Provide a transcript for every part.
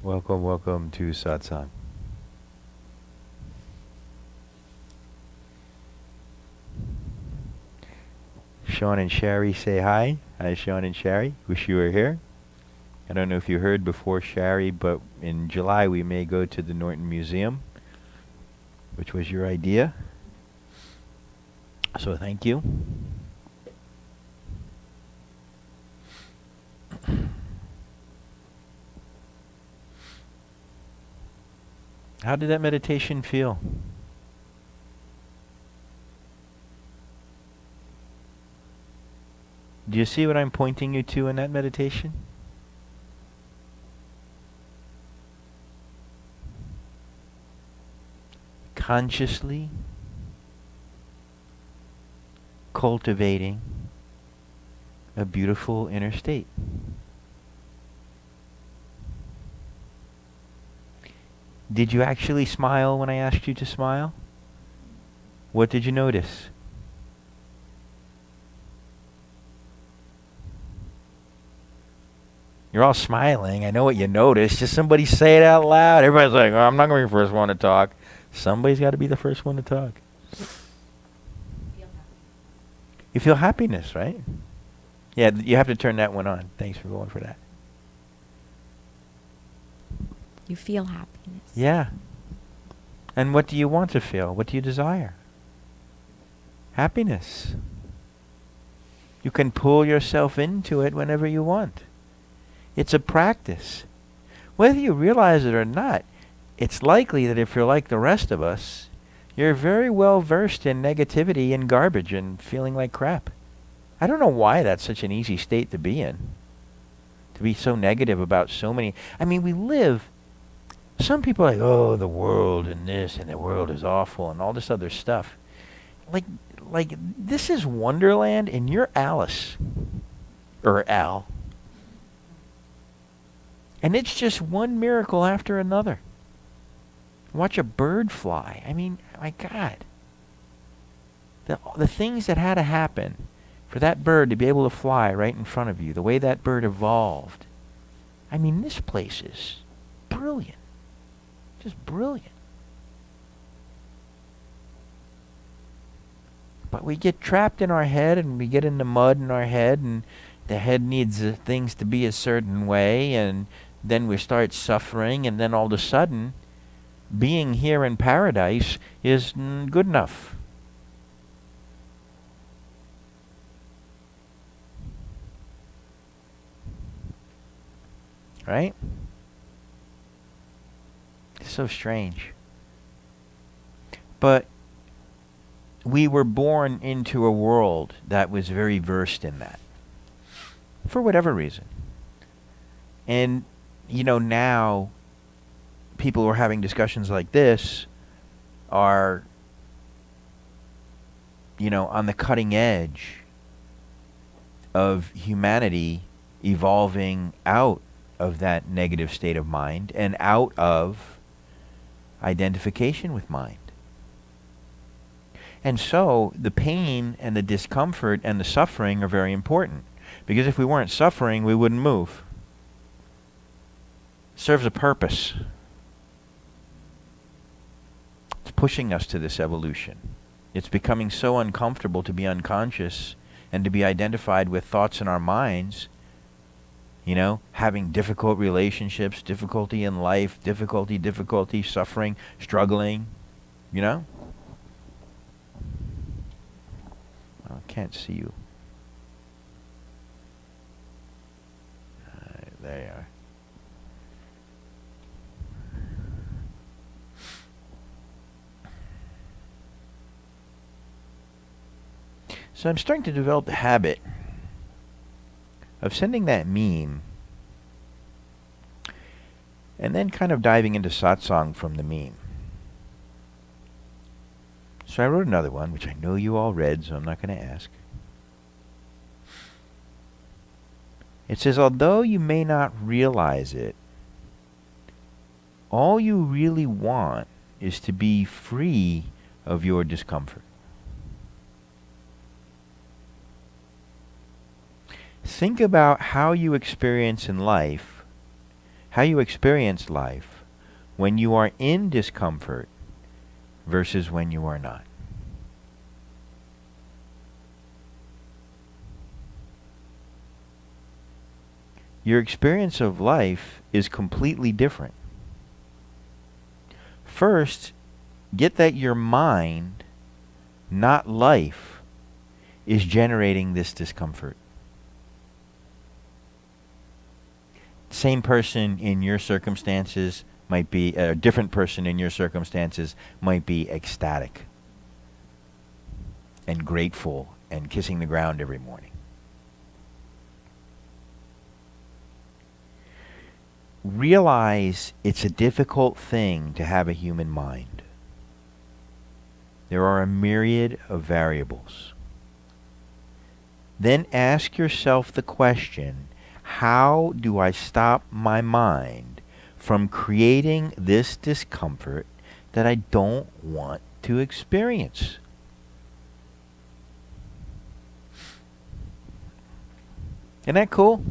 Welcome, welcome to Satsang. Sean and Sherry say hi. Hi, Sean and Sherry. Wish you were here. I don't know if you heard before, Sherry, but in July we may go to the Norton Museum, which was your idea. So thank you. How did that meditation feel? Do you see what I'm pointing you to in that meditation? Consciously cultivating a beautiful inner state. Did you actually smile when I asked you to smile? What did you notice? You're all smiling. I know what you noticed. Just somebody say it out loud. Everybody's like, oh, I'm not going to be the first one to talk. Somebody's got to be the first one to talk. You feel happiness, right? Yeah, you have to turn that one on. Thanks for going for that. You feel happiness. Yeah. And what do you want to feel? What do you desire? Happiness. You can pull yourself into it whenever you want. It's a practice. Whether you realize it or not, it's likely that if you're like the rest of us, you're very well versed in negativity and garbage and feeling like crap. I don't know why that's such an easy state to be in. To be so negative about so many. I mean, we live. Some people are like, oh, the world and this and the world is awful and all this other stuff. Like this is Wonderland and you're Alice. Or Al. And it's just one miracle after another. Watch a bird fly. I mean, my God. The things that had to happen for that bird to be able to fly right in front of you, the way that bird evolved. I mean, this place is brilliant. Just brilliant. But we get trapped in our head and we get in the mud in our head and the head needs things to be a certain way and then we start suffering and then all of a sudden being here in paradise is good enough. Right? It's so strange. But we were born into a world that was very versed in that. For whatever reason. And, you know, now people who are having discussions like this are, you know, on the cutting edge of humanity evolving out of that negative state of mind and out of identification with mind. And so the pain and the discomfort and the suffering are very important. Because if we weren't suffering, we wouldn't move. It serves a purpose. It's pushing us to this evolution. It's becoming so uncomfortable to be unconscious and to be identified with thoughts in our minds. You know, having difficult relationships, difficulty in life, difficulty, suffering, struggling, you know? I can't see you. There you are. So I'm starting to develop the habit of sending that meme and then kind of diving into satsang from the meme. So I wrote another one, which I know you all read, so I'm not going to ask. It says, although you may not realize it, all you really want is to be free of your discomfort. Think about how you experience in life how you experience life when you are in discomfort versus when you are not. Your experience of life is completely different. First, get that your mind, not life, is generating this discomfort. Same person in your circumstances might be, a different person in your circumstances might be ecstatic and grateful and kissing the ground every morning. Realize it's a difficult thing to have a human mind. There are a myriad of variables. Then ask yourself the question, how do I stop my mind from creating this discomfort that I don't want to experience? Isn't that cool?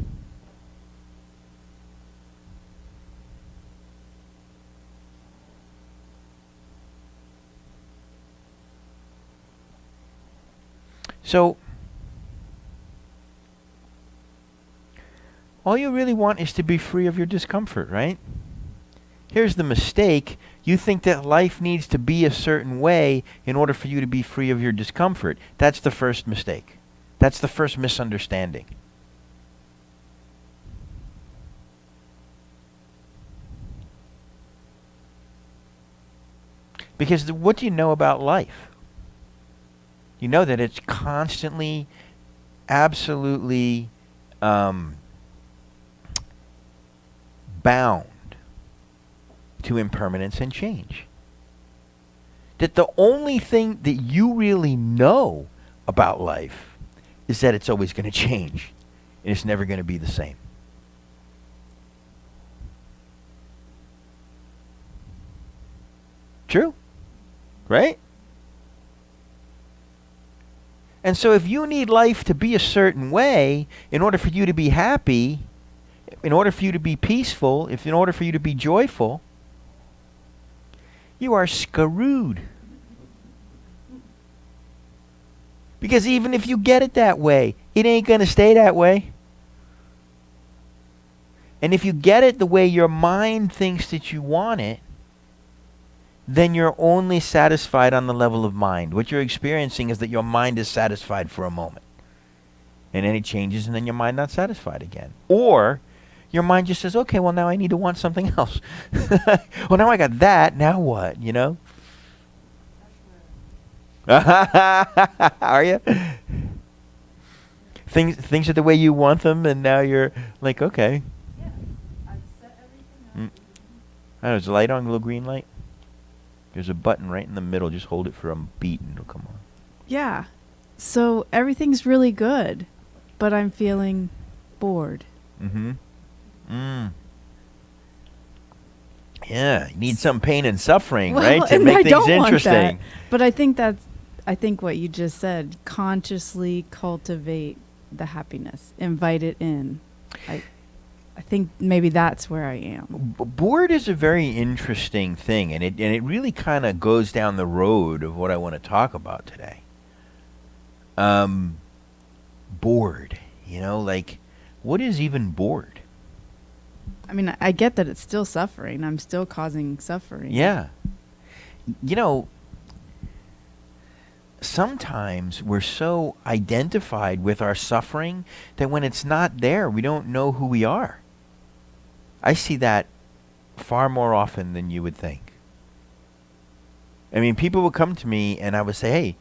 So, all you really want is to be free of your discomfort, right? Here's the mistake. You think that life needs to be a certain way in order for you to be free of your discomfort. That's the first mistake. That's the first misunderstanding. Because what do you know about life? You know that it's constantly, absolutely bound to impermanence and change. That the only thing that you really know about life is that it's always going to change and it's never going to be the same. True? Right? And so if you need life to be a certain way in order for you to be happy, in order for you to be peaceful, in order for you to be joyful, you are screwed. Because even if you get it that way, it ain't going to stay that way. And if you get it the way your mind thinks that you want it, then you're only satisfied on the level of mind. What you're experiencing is that your mind is satisfied for a moment. And then it changes and then your mind not satisfied again. Or your mind just says, okay, well now I need to want something else. Well now I got that, now what, you know? Are you? Things are the way you want them and now you're like, okay. Yes, I've set everything up. There's a light on, a little green light. There's a button right in the middle. Just hold it for a beat and it'll come on. Yeah. So everything's really good, but I'm feeling bored. Mm-hmm. Yeah, you need some pain and suffering, right? To and make I things don't want interesting. that. But I think what you just said, consciously cultivate the happiness, invite it in. I think maybe that's where I am. Bored is a very interesting thing, and it really kind of goes down the road of what I want to talk about today. Bored, like, what is even bored? I mean, I get that it's still suffering. I'm still causing suffering. Yeah. Sometimes we're so identified with our suffering that when it's not there, we don't know who we are. I see that far more often than you would think. I mean, people would come to me and I would say, hey,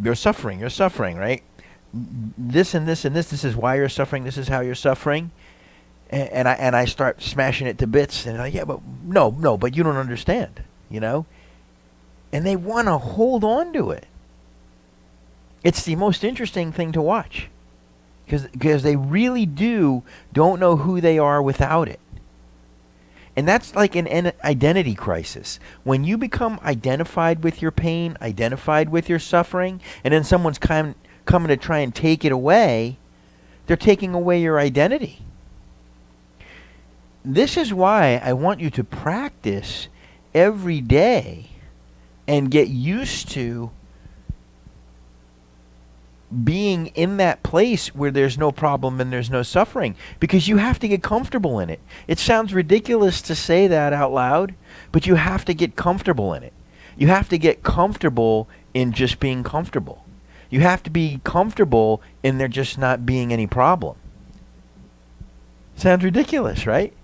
you're suffering, right? This and this and this is why you're suffering, this is how you're suffering. And I start smashing it to bits and like, yeah, but no, but you don't understand, And they want to hold on to it. It's the most interesting thing to watch because they really don't know who they are without it. And that's like an identity crisis. When you become identified with your pain, identified with your suffering, and then someone's coming to try and take it away, they're taking away your identity. this is why I want you to practice every day and get used to being in that place where there's no problem and there's no suffering, because you have to get comfortable in it. It sounds ridiculous to say that out loud, but you have to get comfortable in it. You have to get comfortable in just being comfortable. You have to be comfortable in there just not being any problem. Sounds ridiculous, right?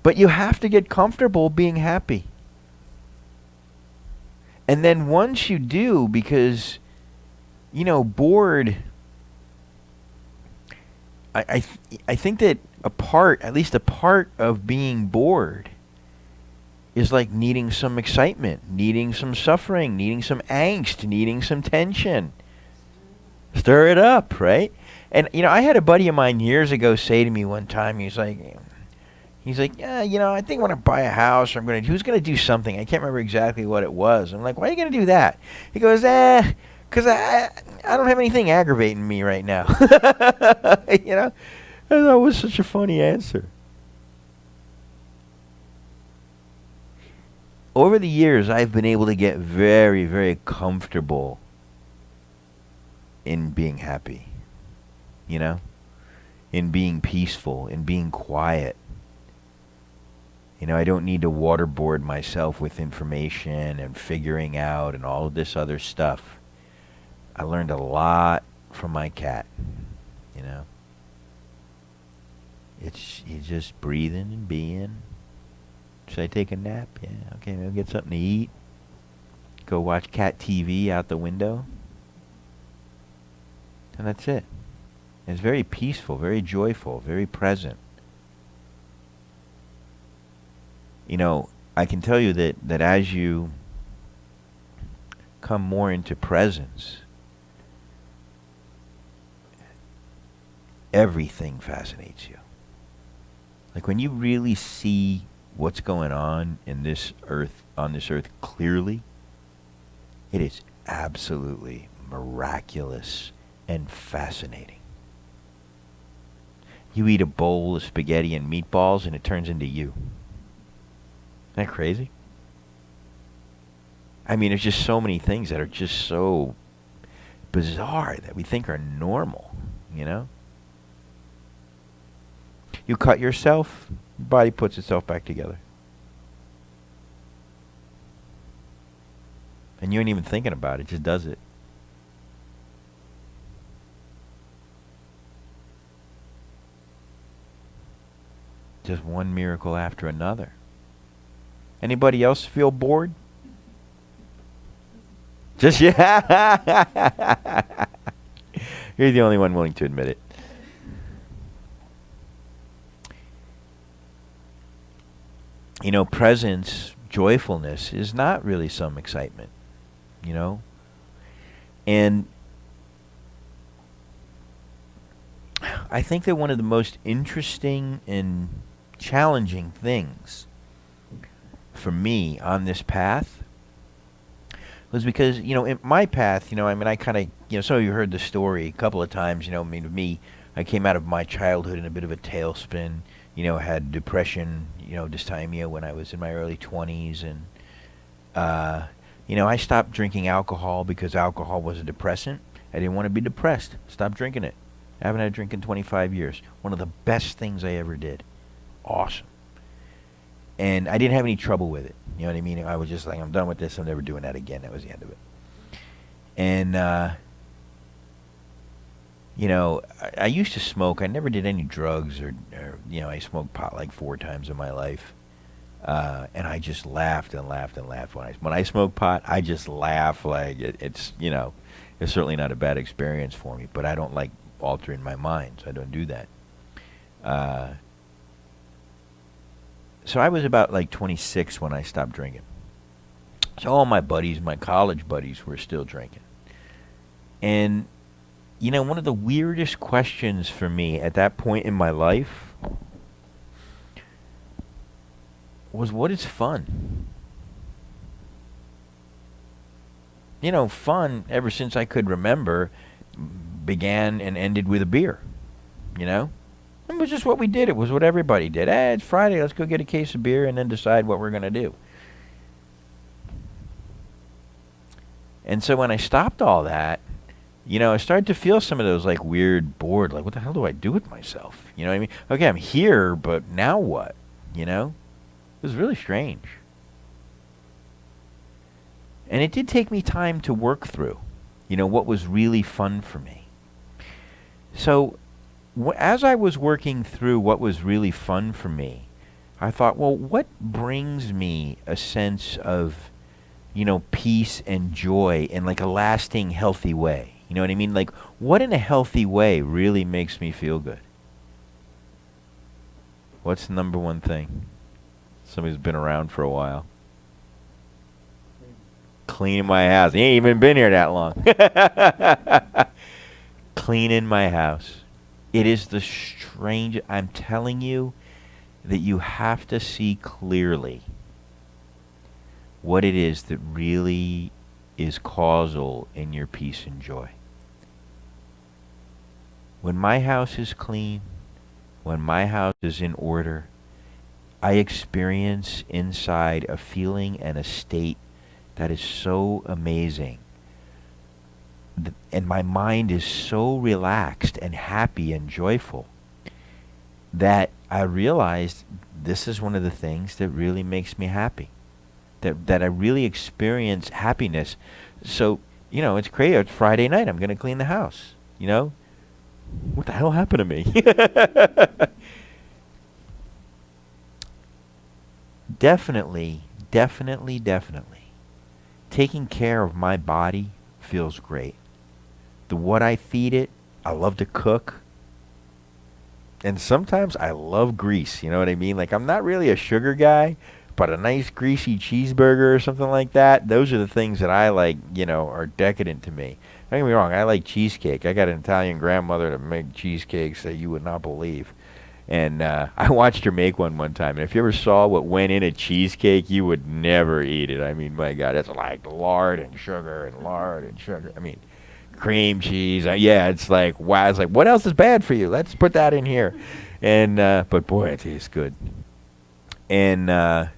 But you have to get comfortable being happy. And then once you do, because, bored, I think that at least a part of being bored is like needing some excitement, needing some suffering, needing some angst, needing some tension. Stir it up, right? And, I had a buddy of mine years ago say to me one time, he's like, yeah, I think I want to buy a house, or he was going to do something. I can't remember exactly what it was. I'm like, why are you going to do that? He goes, because I don't have anything aggravating me right now. I thought it was such a funny answer. Over the years, I've been able to get very, very comfortable in being happy, in being peaceful, in being quiet. I don't need to waterboard myself with information and figuring out and all of this other stuff. I learned a lot from my cat, It's just breathing and being. Should I take a nap? Yeah, okay, maybe get something to eat. Go watch cat TV out the window. And that's it. It's very peaceful, very joyful, very present. I can tell you that as you come more into presence, everything fascinates you. Like when you really see what's going on on this earth clearly, it is absolutely miraculous and fascinating. You eat a bowl of spaghetti and meatballs and it turns into you. Isn't that crazy? I mean, there's just so many things that are just so bizarre that we think are normal, You cut yourself, your body puts itself back together. And you ain't even thinking about it, just does it. Just one miracle after another. Anybody else feel bored? Just yeah. You're the only one willing to admit it. Presence, joyfulness is not really some excitement, And I think that one of the most interesting and challenging things for me on this path was because, in my path, I kind of, some of you heard the story a couple of times, with me, I came out of my childhood in a bit of a tailspin, had depression, dysthymia when I was in my early 20s. And, I stopped drinking alcohol because alcohol was a depressant. I didn't want to be depressed. Stopped drinking it. I haven't had a drink in 25 years. One of the best things I ever did. Awesome. And I didn't have any trouble with it. You know what I mean? I was just like, I'm done with this. I'm never doing that again. That was the end of it. And, I used to smoke. I never did any drugs or I smoked pot like 4 times in my life. And I just laughed and laughed and laughed. When I smoke pot, I just laugh like it's certainly not a bad experience for me, but I don't like altering my mind, so I don't do that. So I was about like 26 when I stopped drinking. So all my buddies, my college buddies, were still drinking. And, one of the weirdest questions for me at that point in my life was, what is fun? Fun, ever since I could remember, began and ended with a beer, It was just what we did. It was what everybody did. It's Friday. Let's go get a case of beer and then decide what we're going to do. And so when I stopped all that, I started to feel some of those like weird bored, like what the hell do I do with myself? You know what I mean? Okay, I'm here, but now what? It was really strange. And it did take me time to work through, what was really fun for me. So as I was working through what was really fun for me, I thought, well, what brings me a sense of, peace and joy in like a lasting, healthy way? You know what I mean? Like, what in a healthy way really makes me feel good? What's the number one thing? Somebody's been around for a while. Cleaning my house. He ain't even been here that long. Cleaning my house. It is the strange. I'm telling you that you have to see clearly what it is that really is causal in your peace and joy. When my house is clean, when my house is in order, I experience inside a feeling and a state that is so amazing. And my mind is so relaxed and happy and joyful that I realized this is one of the things that really makes me happy. That I really experience happiness. So, it's crazy. It's Friday night. I'm going to clean the house. What the hell happened to me? Definitely. Taking care of my body feels great. What I feed it, I love to cook. And sometimes I love grease, you know what I mean? Like, I'm not really a sugar guy, but a nice greasy cheeseburger or something like that, those are the things that I like, are decadent to me. Don't get me wrong, I like cheesecake. I got an Italian grandmother that made cheesecakes that you would not believe. And I watched her make one time. And if you ever saw what went in a cheesecake, you would never eat it. I mean, my God, it's like lard and sugar and lard and sugar. I mean, cream cheese. Yeah, it's like, wow. It's like, what else is bad for you? Let's put that in here. And but boy, it tastes good. And I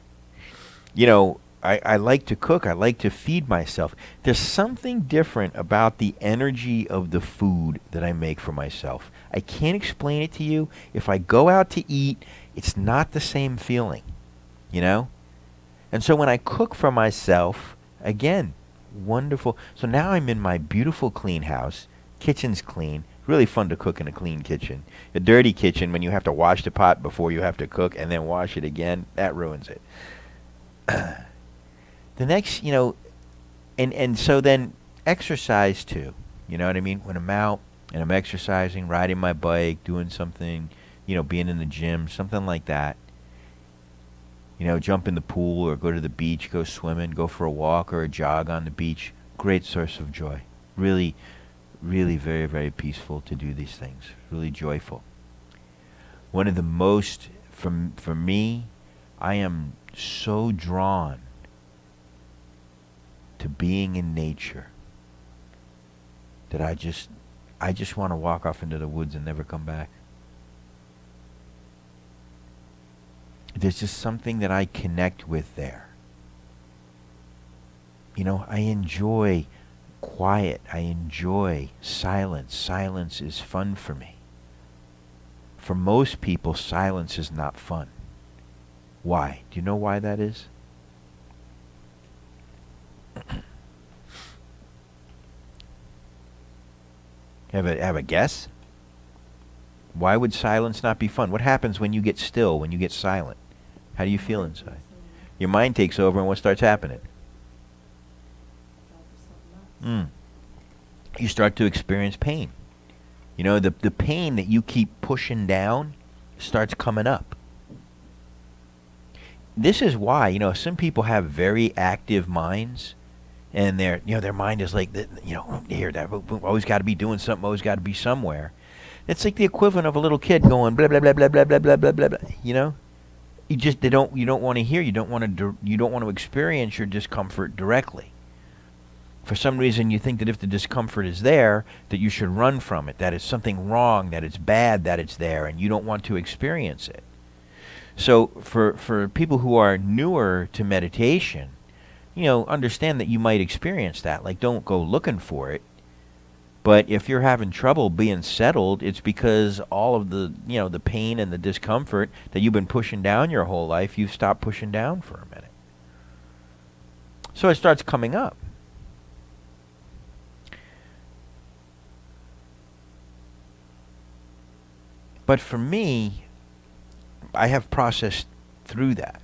like to cook. I like to feed myself. There's something different about the energy of the food that I make for myself. I can't explain it to you. If I go out to eat, it's not the same feeling, And so when I cook for myself, again, wonderful. So now I'm in my beautiful clean house. Kitchen's clean. Really fun to cook in a clean kitchen. A dirty kitchen, when you have to wash the pot before you have to cook and then wash it again, that ruins it. The next, and so then exercise too. You know what I mean? When I'm out and I'm exercising, riding my bike, doing something, being in the gym, something like that. Jump in the pool or go to the beach, go swimming, go for a walk or a jog on the beach. Great source of joy. Really, really very, very peaceful to do these things. Really joyful. One of the most, for me, I am so drawn to being in nature that I just want to walk off into the woods and never come back. There's just something that I connect with there. I enjoy quiet. I enjoy silence. Silence is fun for me. For most people, silence is not fun. Why? Do you know why that is? Have a guess? Why would silence not be fun? What happens when you get still, when you get silent? How do you feel inside? Your mind takes over, and what starts happening? You start to experience pain. The pain that you keep pushing down starts coming up. This is why, some people have very active minds, and their mind is like, here, that always got to be doing something, always got to be somewhere. It's like the equivalent of a little kid going blah blah blah blah blah blah blah blah blah blah. You don't want to hear. You don't want to experience your discomfort directly. For some reason, you think that if the discomfort is there, that you should run from it, that it's something wrong, that it's bad that it's there, and you don't want to experience it. So for people who are newer to meditation, understand that you might experience that. Like, don't go looking for it. But if you're having trouble being settled, it's because all of the, the pain and the discomfort that you've been pushing down your whole life, you've stopped pushing down for a minute. So it starts coming up. But for me, I have processed through that.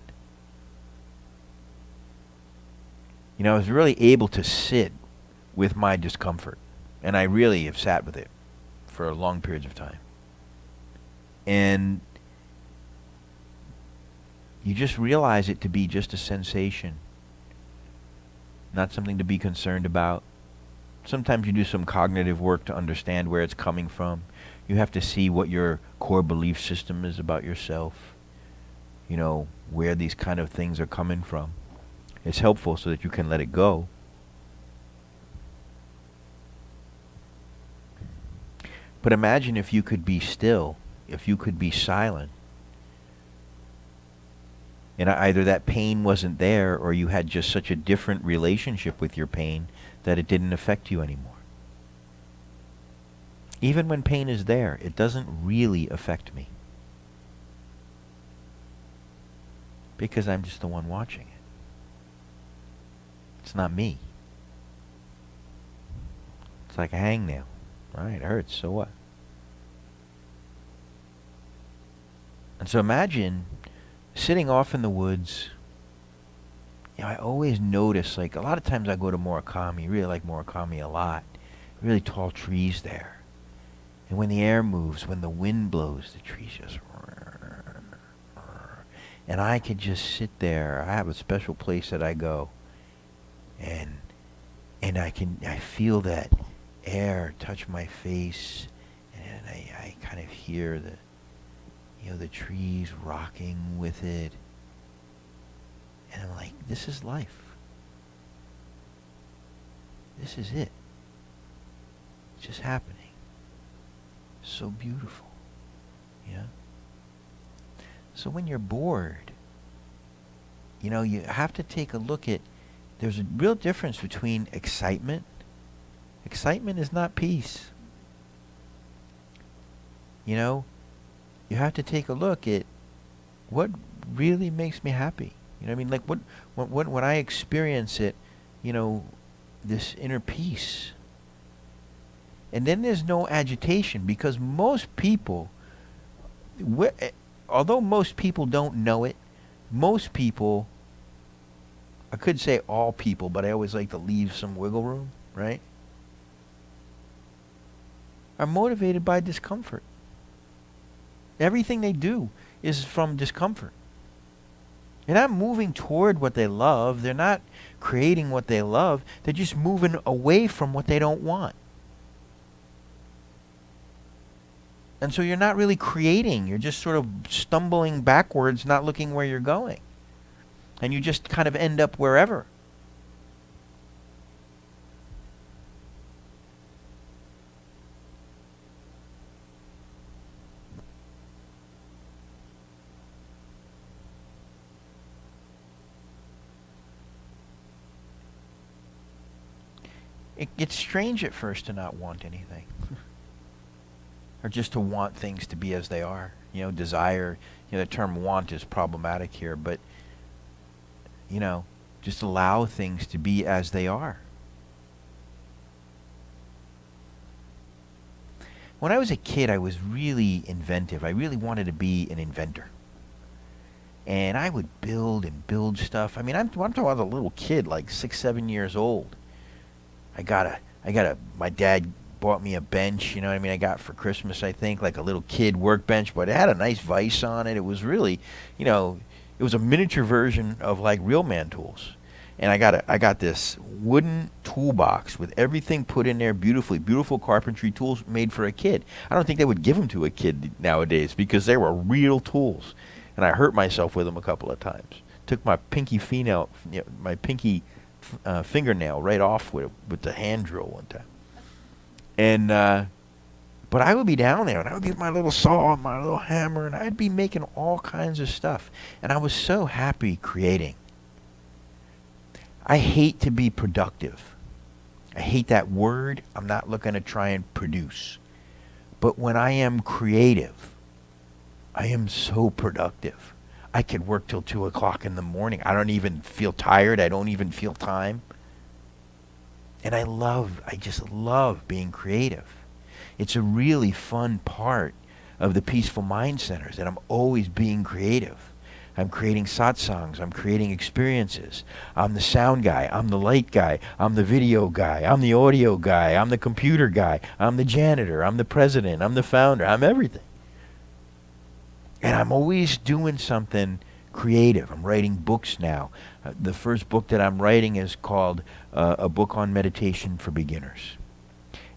I was really able to sit with my discomfort. And I really have sat with it for long periods of time. And you just realize it to be just a sensation, not something to be concerned about. Sometimes you do some cognitive work to understand where it's coming from. You have to see what your core belief system is about yourself, where these kind of things are coming from. It's helpful so that you can let it go. But imagine if you could be still, if you could be silent, and either that pain wasn't there or you had just such a different relationship with your pain that it didn't affect you anymore. Even when pain is there, it doesn't really affect me. Because I'm just the one watching it. It's not me. It's like a hangnail. Right, it hurts, so what? And so imagine sitting off in the woods. I always notice, like, a lot of times I go to Murakami, really like Murakami a lot. Really tall trees there. And when the air moves, when the wind blows, the trees just... And I could just sit there. I have a special place that I go. And I feel that air touch my face, and I kind of hear the trees rocking with it, and I'm like, this is life. This is it. It's just happening. So beautiful, So when you're bored, you have to take a look at. There's a real difference between excitement. Excitement is not peace. You have to take a look at what really makes me happy. Like when I experience it, this inner peace. And then there's no agitation, because most people, although most people don't know it, most people, I could say all people, but I always like to leave some wiggle room, right? Are motivated by discomfort. Everything they do is from discomfort. They're not moving toward what they love. They're not creating what they love. They're just moving away from what they don't want. And so you're not really creating. You're just sort of stumbling backwards, not looking where you're going. And you just kind of end up wherever. It's strange at first to not want anything. Or just to want things to be as they are. Desire, the term want is problematic here, but, just allow things to be as they are. When I was a kid, I was really inventive. I really wanted to be an inventor. And I would build and build stuff. I'm talking about a little kid, like 6, 7 years old. My dad bought me a bench, I got for Christmas, I think, like a little kid workbench, but it had a nice vise on it. It was really, it was a miniature version of like real man tools. And I got this wooden toolbox with everything put in there beautifully, beautiful carpentry tools made for a kid. I don't think they would give them to a kid nowadays because they were real tools. And I hurt myself with them a couple of times. Took my pinky fingernail right off with the hand drill one time. And but I would be down there, and I would get my little saw and my little hammer, and I'd be making all kinds of stuff. And I was so happy creating. I hate to be productive. I hate that word. I'm not looking to try and produce. But when I am creative, I am so productive. I could work till 2 o'clock in the morning. I don't even feel tired. I don't even feel time. And I just love being creative. It's a really fun part of the Peaceful Mind Centers that I'm always being creative. I'm creating satsangs. I'm creating experiences. I'm the sound guy. I'm the light guy. I'm the video guy. I'm the audio guy. I'm the computer guy. I'm the janitor. I'm the president. I'm the founder. I'm everything. And I'm always doing something creative. I'm writing books now. The first book that I'm writing is called A Book on Meditation for Beginners.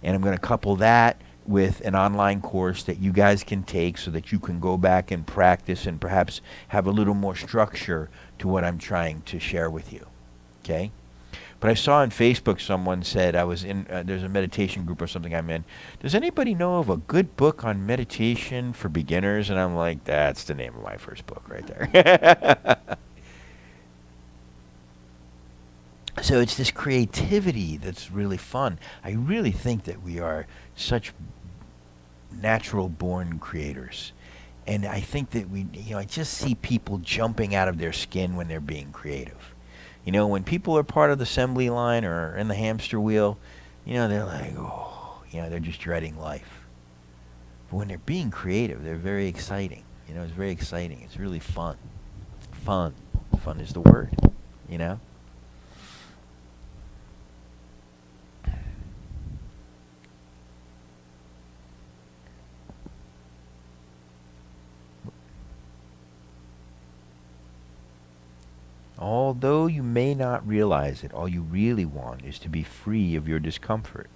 And I'm going to couple that with an online course that you guys can take so that you can go back and practice and perhaps have a little more structure to what I'm trying to share with you. Okay? But I saw on Facebook someone said, I was in, there's a meditation group or something I'm in. Does anybody know of a good book on meditation for beginners? And I'm like, that's the name of my first book right there. So it's this creativity that's really fun. I really think that we are such natural born creators. And I think that I just see people jumping out of their skin when they're being creative. When people are part of the assembly line or in the hamster wheel, they're like, oh, they're just dreading life. But when they're being creative, they're very exciting. It's very exciting. It's really fun. Fun. Fun is the word, Although you may not realize it, all you really want is to be free of your discomfort.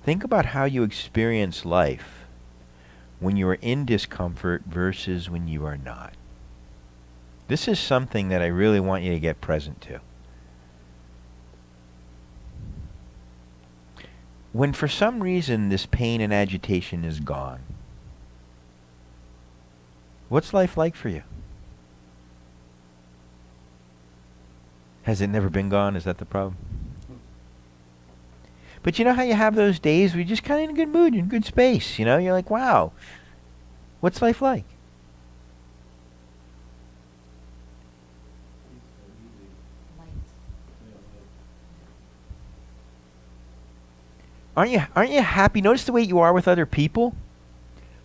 Think about how you experience life when you are in discomfort versus when you are not. This is something that I really want you to get present to. When for some reason this pain and agitation is gone, what's life like for you? Has it never been gone? Is that the problem? But you know how you have those days where you're just kind of in a good mood, you're in good space, You're like, wow, what's life like? Aren't you happy? Notice the way you are with other people?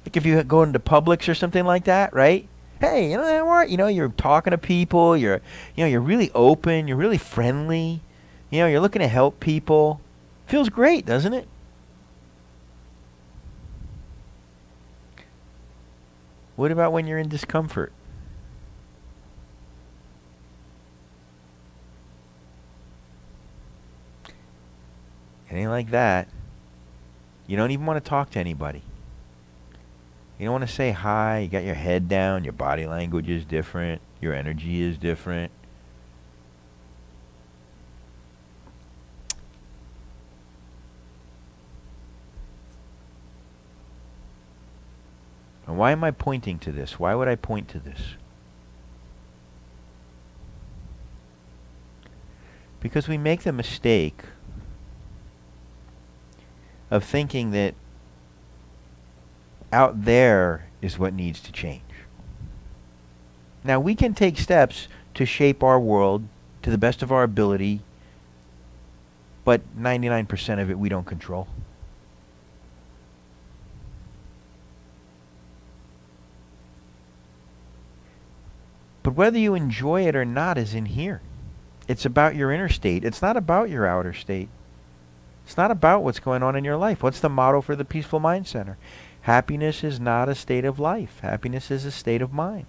Like if you go into Publix or something like that, right? Hey, how are you? You're talking to people. You're really open. You're really friendly. You're looking to help people. Feels great, doesn't it? What about when you're in discomfort? It ain't like that. You don't even want to talk to anybody. You don't want to say hi. You got your head down. Your body language is different. Your energy is different. And why am I pointing to this? Why would I point to this? Because we make the mistake of thinking that out there is what needs to change. Now, we can take steps to shape our world to the best of our ability, but 99% of it we don't control. But whether you enjoy it or not is in here. It's about your inner state. It's not about your outer state. It's not about what's going on in your life. What's the motto for the Peaceful Mind Center? Happiness is not a state of life. Happiness is a state of mind.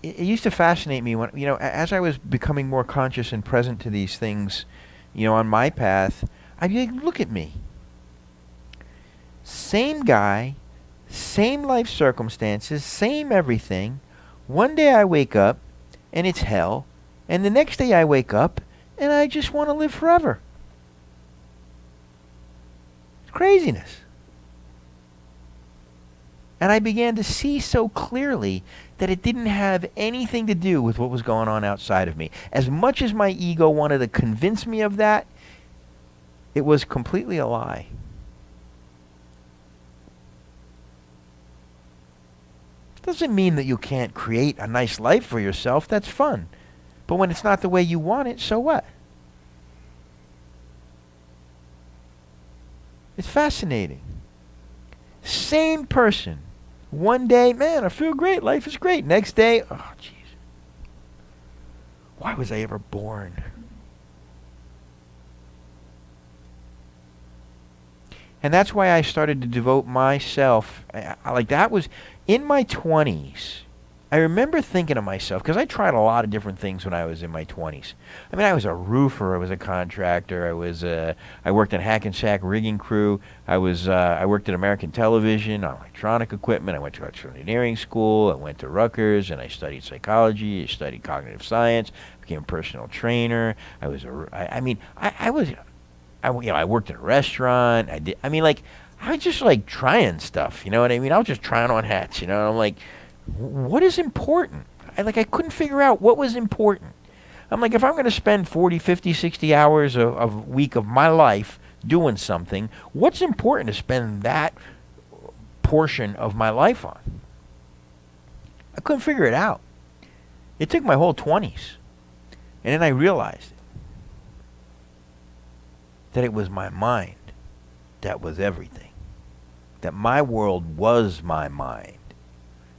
It used to fascinate me when, as I was becoming more conscious and present to these things, on my path, I'd be like, look at me. Same guy, Same life circumstances, same everything. One day I wake up and it's hell, and the next day I wake up and I just want to live forever. It's craziness. And I began to see so clearly that it didn't have anything to do with what was going on outside of me. As much as my ego wanted to convince me of that, it was completely a lie. Doesn't mean that you can't create a nice life for yourself. That's fun. But when it's not the way you want it, so what? It's fascinating. Same person. One day, man, I feel great. Life is great. Next day, oh, jeez. Why was I ever born? And that's why I started to devote myself, like that was in my 20s. I remember thinking to myself, because I tried a lot of different things when I was in my 20s. I mean, I was a roofer, I was a contractor, I worked in Hackensack rigging crew, I worked at American Television on electronic equipment, I went to electrical engineering school, I went to Rutgers, and I studied psychology, I studied cognitive science, became a personal trainer. I worked in a restaurant. I was just like trying stuff, you know what I mean? I was just trying on hats, you know, and I'm like, what is important? I couldn't figure out what was important. I'm like, if I'm going to spend 40, 50, 60 hours a week of my life doing something, what's important to spend that portion of my life on? I couldn't figure it out. It took my whole 20s. And then I realized that it was my mind that was everything. That my world was my mind.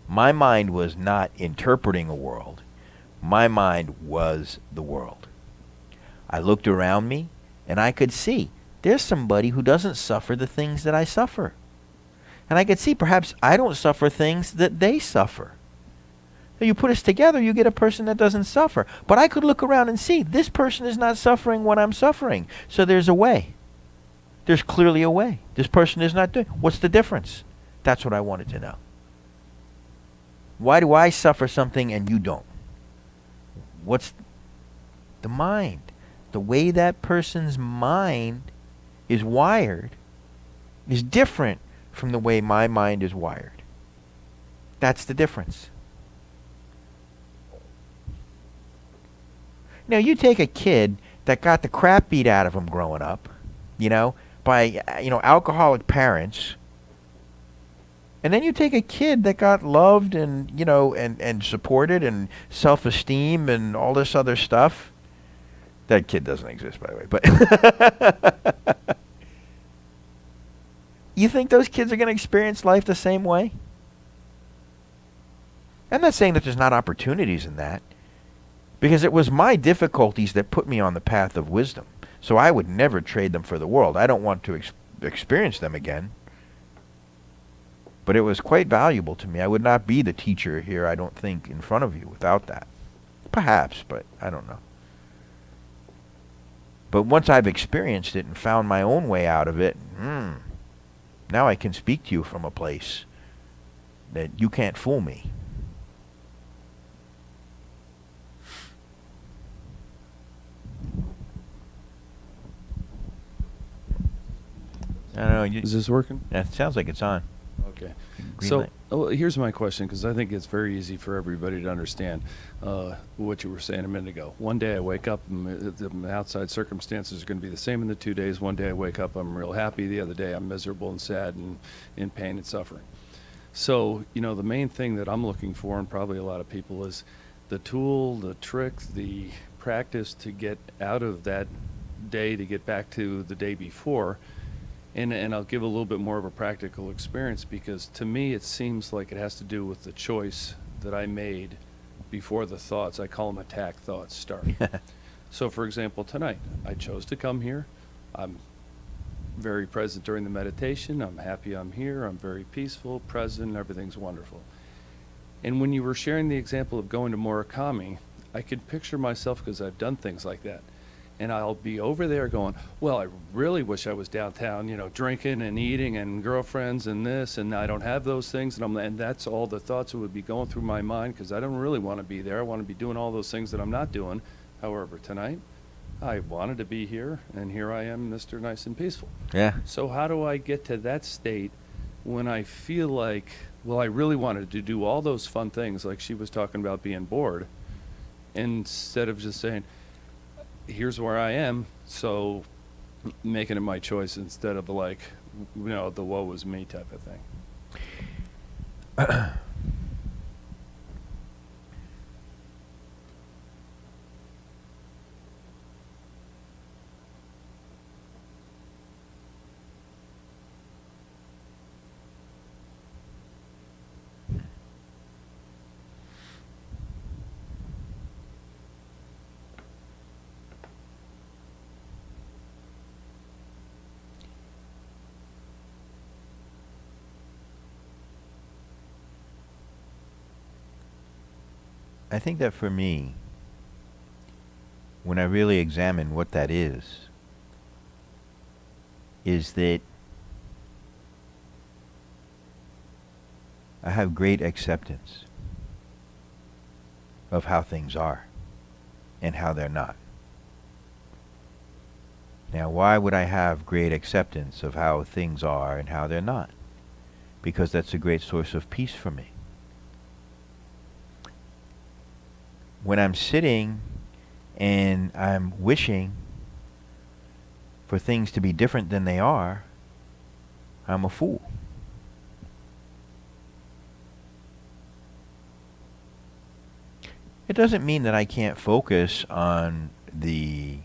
My mind was not interpreting a world. My mind was the world. I looked around me and I could see there's somebody who doesn't suffer the things that I suffer. And I could see perhaps I don't suffer things that they suffer. So you put us together, you get a person that doesn't suffer. But I could look around and see this person is not suffering what I'm suffering. So there's a way. There's clearly a way. This person is not doing. What's the difference? That's what I wanted to know. Why do I suffer something and you don't? What's the mind? The way that person's mind is wired is different from the way my mind is wired. That's the difference. Now, you take a kid that got the crap beat out of him growing up, by, alcoholic parents, and then you take a kid that got loved and, and supported and self-esteem and all this other stuff. That kid doesn't exist, by the way, but you think those kids are going to experience life the same way? I'm not saying that there's not opportunities in that, because it was my difficulties that put me on the path of wisdom. So I would never trade them for the world. I don't want to experience them again. But it was quite valuable to me. I would not be the teacher here, I don't think, in front of you without that. Perhaps, but I don't know. But once I've experienced it and found my own way out of it, now I can speak to you from a place that you can't fool me. I don't know. Is this working? Yeah, it sounds like it's on. Okay. Green So light. here's my question, because I think it's very easy for everybody to understand what you were saying a minute ago. One day I wake up, and the outside circumstances are going to be the same in the 2 days. One day I wake up, I'm real happy. The other day I'm miserable and sad and in pain and suffering. So, the main thing that I'm looking for, and probably a lot of people, is the tool, the trick, the practice to get out of that day to get back to the day before. And I'll give a little bit more of a practical experience, because to me it seems like it has to do with the choice that I made before the thoughts, I call them attack thoughts, start. So for example, tonight, I chose to come here. I'm very present during the meditation. I'm happy I'm here. I'm very peaceful, present, everything's wonderful. And when you were sharing the example of going to Murakami, I could picture myself, because I've done things like that. And I'll be over there going, well, I really wish I was downtown, drinking and eating and girlfriends and this, and I don't have those things. And that's all the thoughts that would be going through my mind, because I don't really want to be there. I want to be doing all those things that I'm not doing. However, tonight, I wanted to be here, and here I am, Mr. Nice and Peaceful. Yeah. So how do I get to that state when I feel like, well, I really wanted to do all those fun things, like she was talking about being bored, instead of just saying, here's where I am, so making it my choice instead of like, the woe is me type of thing. I think that for me, when I really examine what that is that I have great acceptance of how things are and how they're not. Now, why would I have great acceptance of how things are and how they're not? Because that's a great source of peace for me. When I'm sitting and I'm wishing for things to be different than they are, I'm a fool. It doesn't mean that I can't focus on the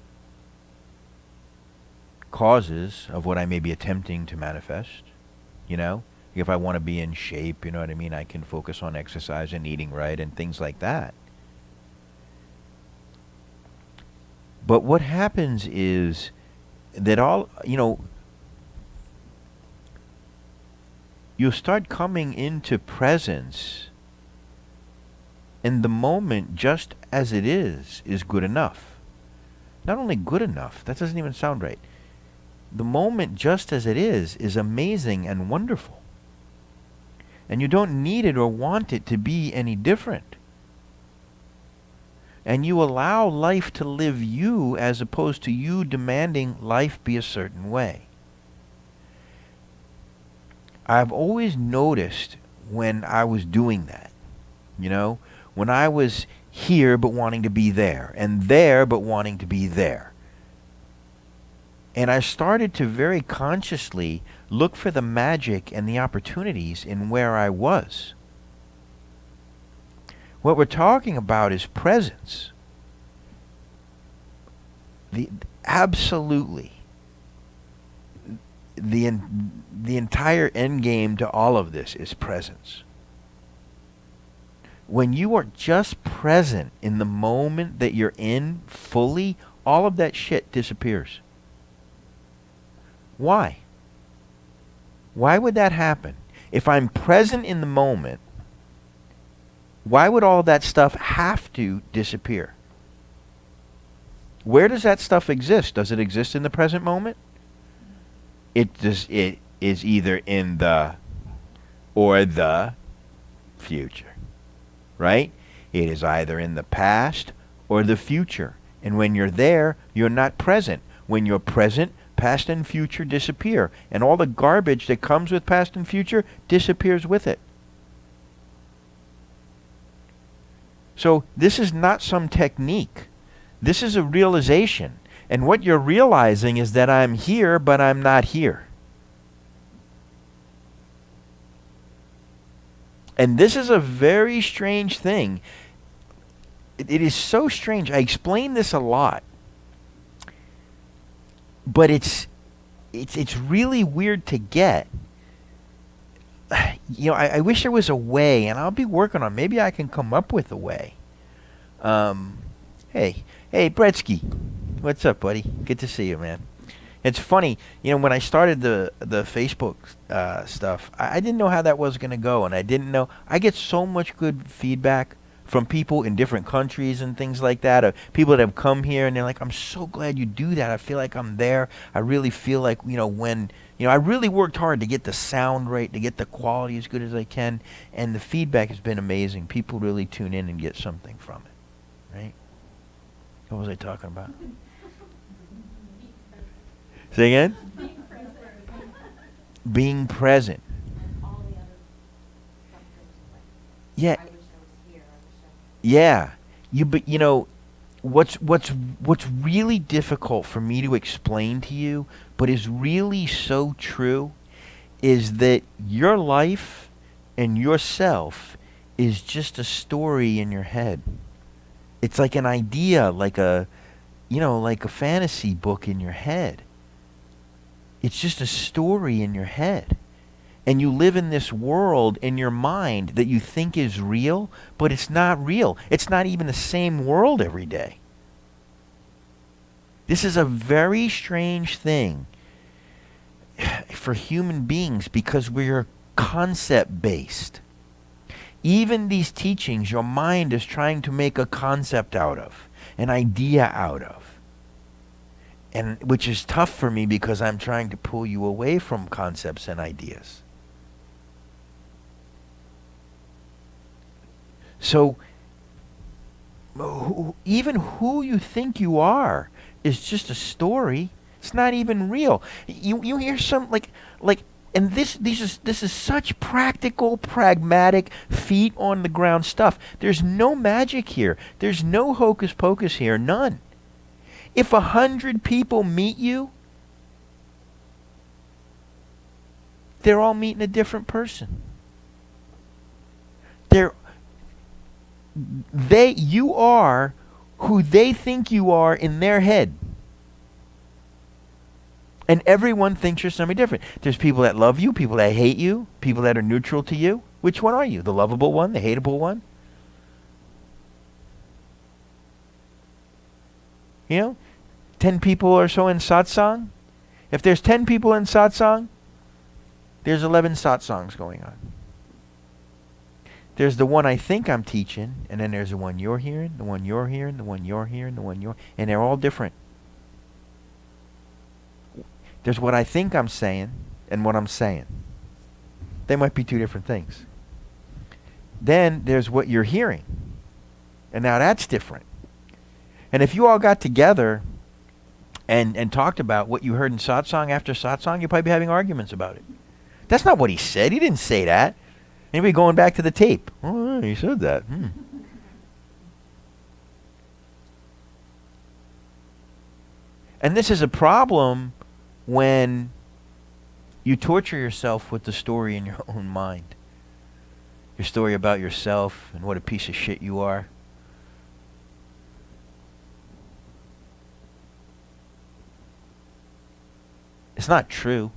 causes of what I may be attempting to manifest, If I want to be in shape, I can focus on exercise and eating right and things like that. But what happens is that you'll start coming into presence, and the moment just as it is good enough. Not only good enough, that doesn't even sound right. The moment just as it is amazing and wonderful. And you don't need it or want it to be any different. And you allow life to live you as opposed to you demanding life be a certain way. I've always noticed when I was doing that, when I was here but wanting to be there, and there but wanting to be there. And I started to very consciously look for the magic and the opportunities in where I was. What we're talking about is presence. Absolutely. The entire end game to all of this is presence. When you are just present in the moment that you're in fully, all of that shit disappears. Why? Why would that happen? If I'm present in the moment, why would all that stuff have to disappear? Where does that stuff exist? Does it exist in the present moment? It is either in the or the future, right? It is either in the past or the future. And when you're there, you're not present. When you're present, past and future disappear. And all the garbage that comes with past and future disappears with it. So this is not some technique. This is a realization. And what you're realizing is that I'm here, but I'm not here. And this is a very strange thing. It is so strange. I explain this a lot. But it's really weird to get. I wish there was a way, and I'll be working on. Maybe I can come up with a way. Hey, Bretsky, what's up, buddy? Good to see you, man. It's funny, when I started the Facebook stuff, I didn't know how that was going to go, and I didn't know. I get so much good feedback from people in different countries and things like that, or people that have come here and they're like, I'm so glad you do that. I feel like I'm there. I really feel like, I really worked hard to get the sound right, to get the quality as good as I can, and the feedback has been amazing. People really tune in and get something from it, right? What was I talking about? Say again? Being present. Yeah. Yeah. What's really difficult for me to explain to you, but is really so true, is that your life and yourself is just a story in your head. It's like an idea, like a fantasy book in your head. It's just a story in your head. And you live in this world in your mind that you think is real, but it's not real. It's not even the same world every day. This is a very strange thing for human beings because we're concept-based. Even these teachings, your mind is trying to make a concept out of, an idea out of. And which is tough for me because I'm trying to pull you away from concepts and ideas. So, even who you think you are is just a story. It's not even real. You hear some and this is such practical, pragmatic, feet on the ground stuff. There's no magic here. There's no hocus pocus here. None. If 100 people meet you, they're all meeting a different person. You are who they think you are in their head. And everyone thinks you're somebody different. There's people that love you, people that hate you, people that are neutral to you. Which one are you? The lovable one, the hateable one? 10 people or so in satsang. If there's 10 people in satsang, there's 11 satsangs going on. There's the one I think I'm teaching, and then there's the one you're hearing, the one you're hearing, the one you're hearing, the one you're... And they're all different. There's what I think I'm saying and what I'm saying. They might be two different things. Then there's what you're hearing. And now that's different. And if you all got together and talked about what you heard in satsang after satsang, you'd probably be having arguments about it. That's not what he said. He didn't say that. Anybody going back to the tape? Oh, he said that. And this is a problem when you torture yourself with the story in your own mind. Your story about yourself and what a piece of shit you are. It's not true.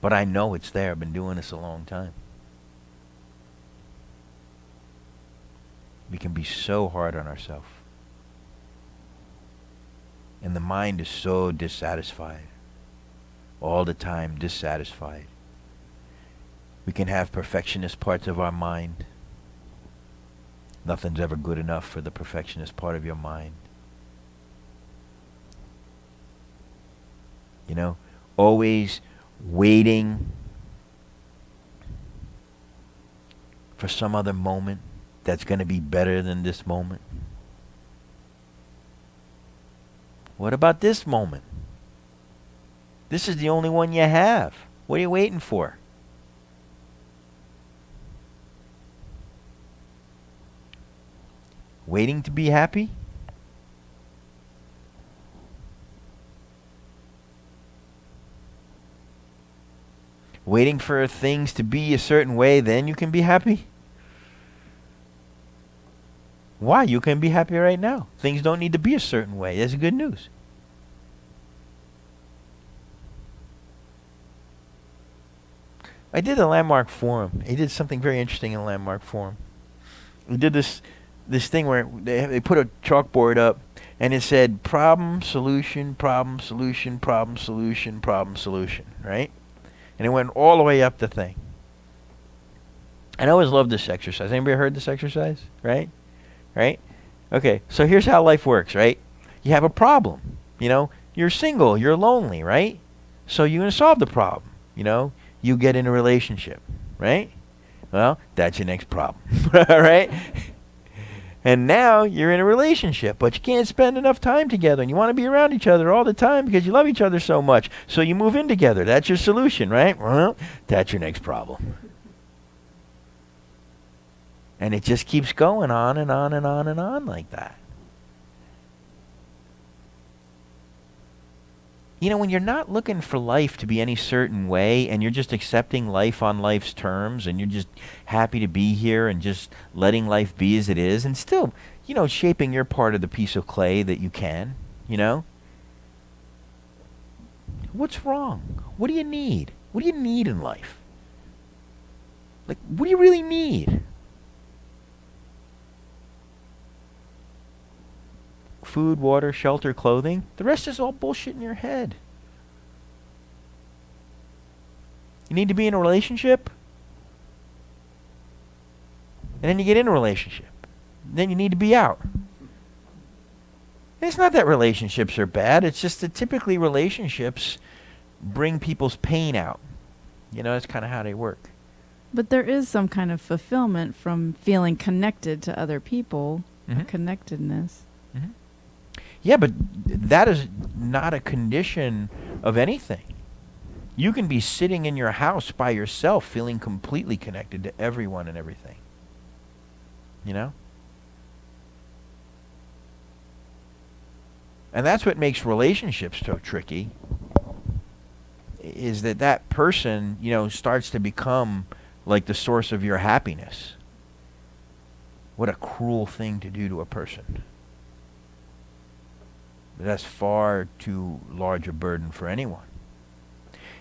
But I know it's there. I've been doing this a long time. We can be so hard on ourselves. And the mind is so dissatisfied. All the time dissatisfied. We can have perfectionist parts of our mind. Nothing's ever good enough for the perfectionist part of your mind. Always waiting for some other moment that's going to be better than this moment. What about this moment? This is the only one you have. What are you waiting for? Waiting to be happy? Waiting for things to be a certain way, then you can be happy? Why? You can be happy right now. Things don't need to be a certain way. That's good news. I did a Landmark Forum. He did something very interesting in Landmark Forum. We did this thing where they put a chalkboard up and it said problem, solution, problem, solution, problem, solution, problem, solution, right? And it went all the way up the thing. And I always loved this exercise. Anybody heard this exercise? Right? Right? Okay, so here's how life works, right? You have a problem, You're single, you're lonely, right? So you're going to solve the problem, You get in a relationship, right? Well, that's your next problem, right? And now you're in a relationship, but you can't spend enough time together, and you want to be around each other all the time because you love each other so much. So you move in together. That's your solution, right? Well, that's your next problem. And it just keeps going on and on and on and on like that. When you're not looking for life to be any certain way, and you're just accepting life on life's terms, and you're just happy to be here and just letting life be as it is, and still, shaping your part of the piece of clay that you can, What's wrong? What do you need? What do you need in life? Like, what do you really need? Food, water, shelter, clothing. The rest is all bullshit in your head. You need to be in a relationship, and then you get in a relationship. Then you need to be out. And it's not that relationships are bad. It's just that typically relationships bring people's pain out. That's kind of how they work. But there is some kind of fulfillment from feeling connected to other people, Mhm. connectedness. Mm-hmm. Yeah, but that is not a condition of anything. You can be sitting in your house by yourself feeling completely connected to everyone and everything. And that's what makes relationships so tricky, is that person, starts to become like the source of your happiness. What a cruel thing to do to a person. That's far too large a burden for anyone.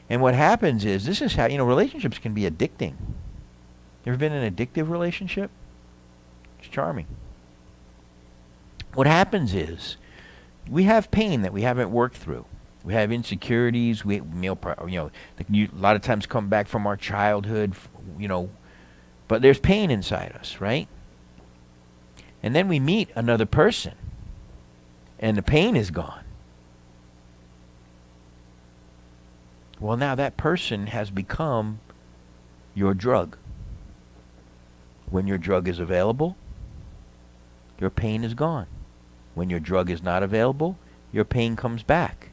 And what happens is, this is how, relationships can be addicting. You ever been in an addictive relationship? It's charming. What happens is, we have pain that we haven't worked through. We have insecurities. A lot of times come back from our childhood, but there's pain inside us, right? And then we meet another person, and the pain is gone. Well, now that person has become your drug. When your drug is available, your pain is gone. When your drug is not available, your pain comes back.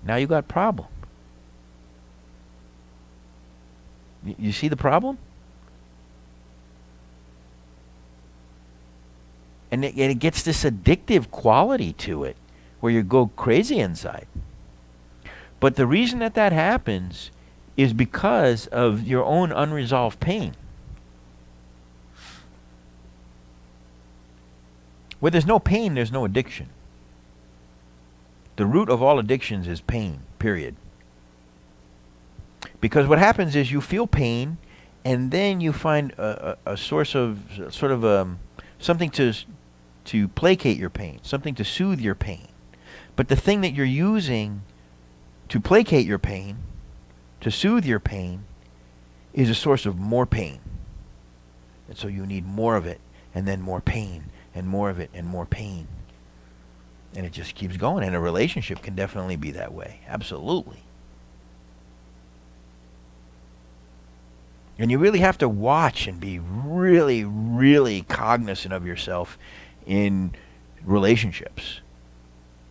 Now you got a problem. You see the problem? And it gets this addictive quality to it, where you go crazy inside. But the reason that happens is because of your own unresolved pain. Where there's no pain, there's no addiction. The root of all addictions is pain, period. Because what happens is you feel pain, and then you find a source of something to placate your pain, something to soothe your pain. But the thing that you're using to placate your pain, to soothe your pain, is a source of more pain. And so you need more of it, and then more pain, and more of it, and more pain. And it just keeps going. And a relationship can definitely be that way. Absolutely. And you really have to watch and be really, really cognizant of yourself in relationships,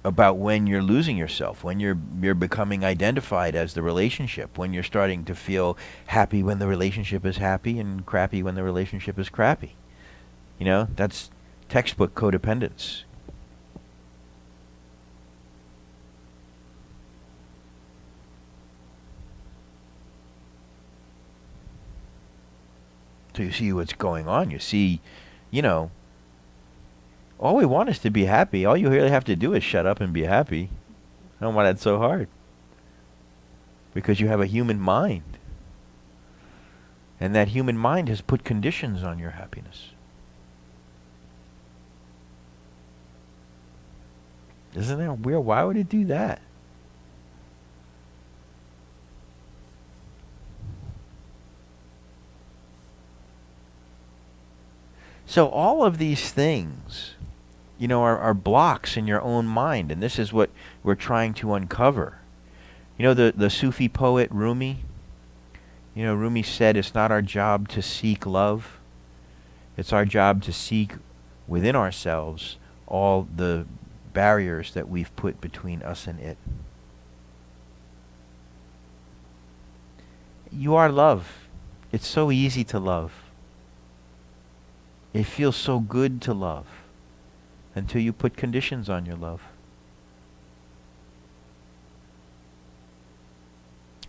about when you're losing yourself, when you're becoming identified as the relationship, when you're starting to feel happy when the relationship is happy and crappy when the relationship is crappy. That's textbook codependence. So you see what's going on. You see, all we want is to be happy. All you really have to do is shut up and be happy. I don't know why that's so hard. Because you have a human mind. And that human mind has put conditions on your happiness. Isn't that weird? Why would it do that? So all of these things, are blocks in your own mind, and this is what we're trying to uncover. The Sufi poet Rumi. Rumi said, "It's not our job to seek love. It's our job to seek within ourselves all the barriers that we've put between us and it." You are love. It's so easy to love. It feels so good to love until you put conditions on your love.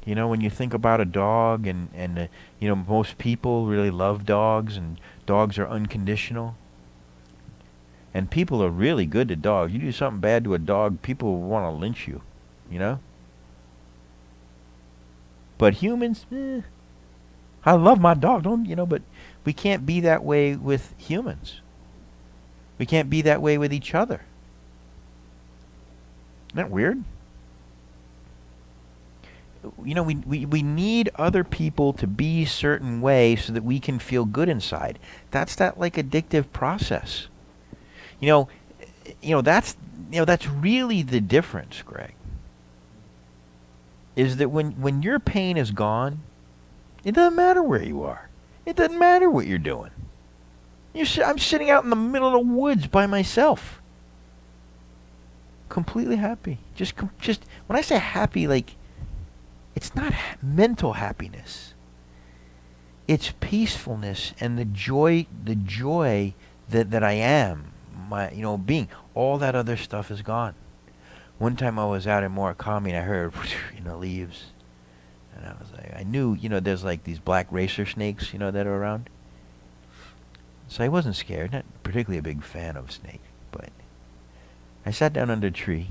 When you think about a dog and most people really love dogs, and dogs are unconditional. And people are really good to dogs. You do something bad to a dog, people want to lynch you, But humans, I love my dog, but we can't be that way with humans. We can't be that way with each other. Isn't that weird? We need other people to be a certain way so that we can feel good inside. That's that like addictive process. That's really the difference, Greg. Is that when your pain is gone, it doesn't matter where you are. It doesn't matter what you're doing. I'm sitting out in the middle of the woods by myself. Completely happy. Just when I say happy, like, it's not mental happiness. It's peacefulness and the joy that I am. Being. All that other stuff is gone. One time I was out in Murakami and I heard leaves. And I was like, I knew, there's like these black racer snakes, that are around. So I wasn't scared. Not particularly a big fan of snakes, but I sat down under a tree,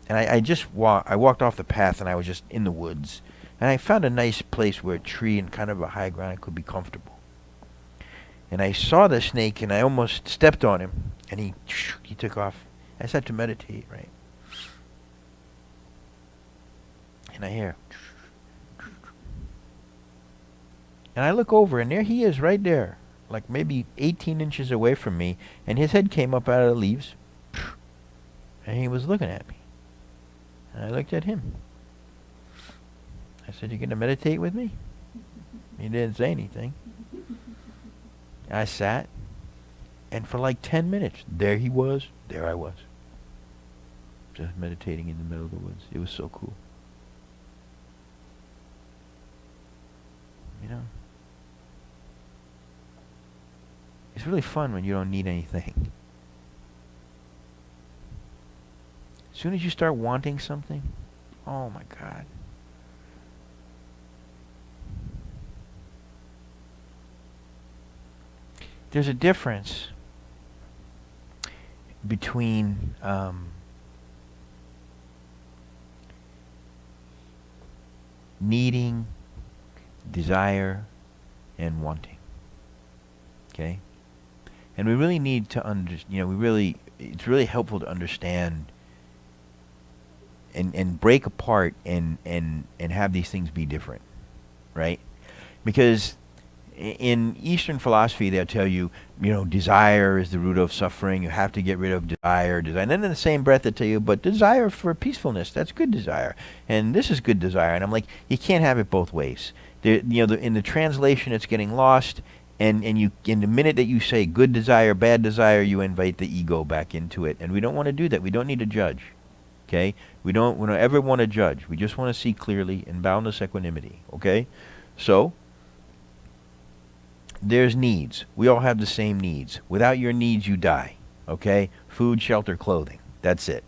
and I walked off the path, and I was just in the woods. And I found a nice place where a tree and kind of a high ground I could be comfortable. And I saw the snake, and I almost stepped on him, and he took off. I sat to meditate, right? And I hear, and I look over, and there he is right there, like maybe 18 inches away from me, and his head came up out of the leaves, and he was looking at me. And I looked at him. I said, "You going to meditate with me?" He didn't say anything. I sat, and for like 10 minutes, there he was, there I was. Just meditating in the middle of the woods. It was so cool. It's really fun when you don't need anything. As soon as you start wanting something, oh my God. There's a difference between needing, desire, and wanting. Okay? And we really need to it's really helpful to understand and break apart and have these things be different, right? Because in Eastern philosophy, they'll tell you, desire is the root of suffering. You have to get rid of desire. And then in the same breath, they tell you, but desire for peacefulness, that's good desire. And this is good desire. And I'm like, you can't have it both ways. In the translation, it's getting lost. And in the minute that you say good desire, bad desire, you invite the ego back into it. And we don't want to do that. We don't need to judge. Okay? We don't ever want to judge. We just want to see clearly in boundless equanimity. Okay? So, there's needs. We all have the same needs. Without your needs, you die. Okay? Food, shelter, clothing. That's it.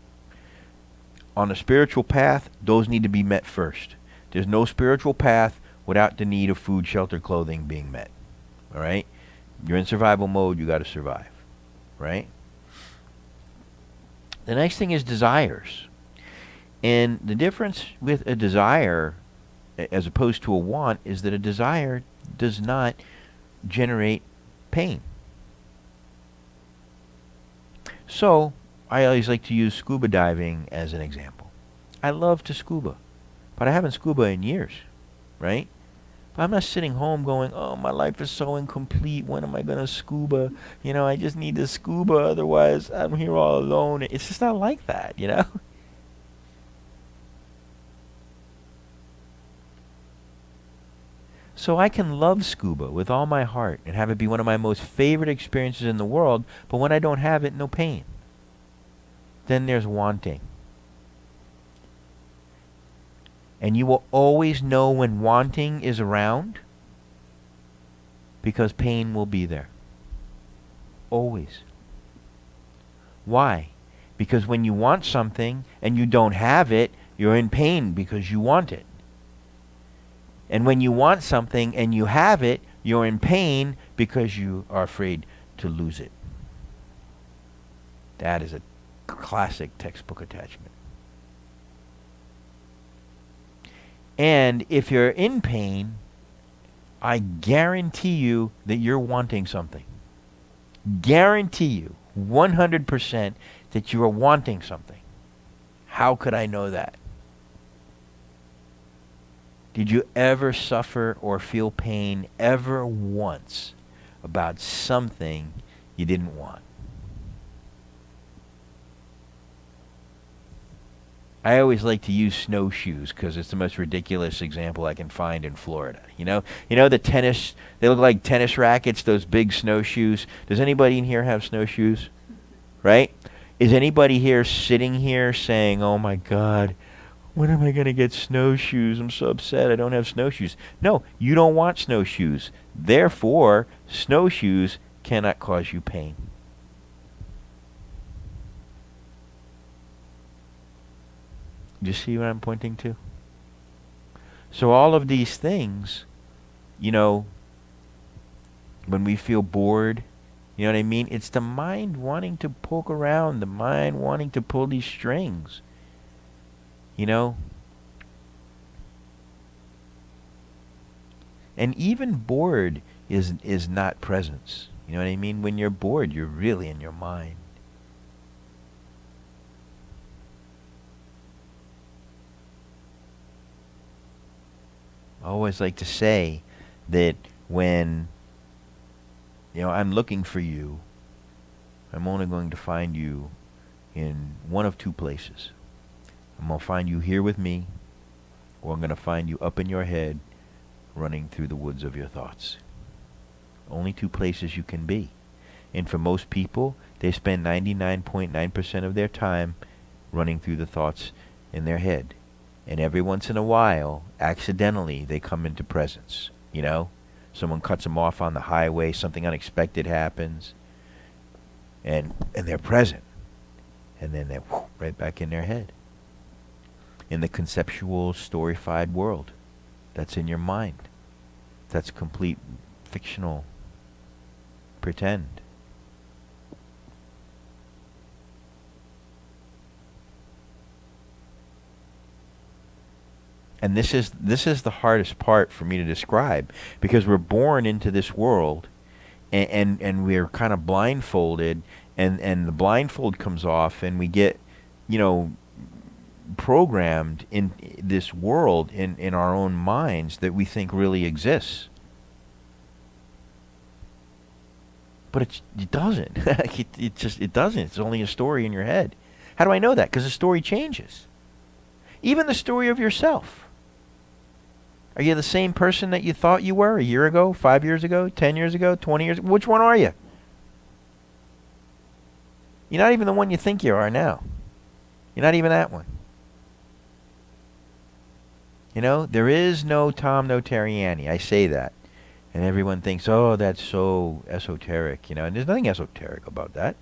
On a spiritual path, those need to be met first. There's no spiritual path without the need of food, shelter, clothing being met. All right? You're in survival mode, you got to survive. Right? The next thing is desires. And the difference with a desire as opposed to a want is that a desire does not generate pain. So, I always like to use scuba diving as an example. I love to scuba, but I haven't scuba in years, right? I'm not sitting home going, oh, my life is so incomplete. When am I going to scuba? I just need to scuba. Otherwise, I'm here all alone. It's just not like that. So I can love scuba with all my heart and have it be one of my most favorite experiences in the world, but when I don't have it, no pain. Then there's wanting. And you will always know when wanting is around because pain will be there. Always. Why? Because when you want something and you don't have it, you're in pain because you want it. And when you want something and you have it, you're in pain because you are afraid to lose it. That is a classic textbook attachment. And if you're in pain, I guarantee you that you're wanting something. Guarantee you 100% that you are wanting something. How could I know that? Did you ever suffer or feel pain ever once about something you didn't want? I always like to use snowshoes because it's the most ridiculous example I can find in Florida. You know the tennis, they look like tennis rackets, those big snowshoes. Does anybody in here have snowshoes? Right? Is anybody here sitting here saying, oh my God, when am I going to get snowshoes? I'm so upset I don't have snowshoes. No, you don't want snowshoes. Therefore, snowshoes cannot cause you pain. Do you see what I'm pointing to? So all of these things, when we feel bored, you know what I mean? It's the mind wanting to poke around, the mind wanting to pull these strings. And even bored is not presence. You know what I mean? When you're bored, you're really in your mind. I always like to say that when I'm looking for you, I'm only going to find you in one of two places. I'm going to find you here with me, or I'm going to find you up in your head running through the woods of your thoughts. Only two places you can be. And for most people, they spend 99.9% of their time running through the thoughts in their head. And every once in a while, accidentally, they come into presence. Someone cuts them off on the highway, something unexpected happens, and they're present. And then they're right back in their head. In the conceptual, storyfied world that's in your mind. That's complete fictional pretend. And this is the hardest part for me to describe, because we're born into this world and we're kind of blindfolded, and the blindfold comes off and we get, programmed in this world in our own minds that we think really exists. But it doesn't. it doesn't. It's only a story in your head. How do I know that? Because the story changes. Even the story of yourself. Are you the same person that you thought you were a year ago, 5 years ago, 10 years ago, 20 years ago? Which one are you? You're not even the one you think you are now. You're not even that one. There is no Tom Notarianni. I say that. And everyone thinks, oh, that's so esoteric, and there's nothing esoteric about that.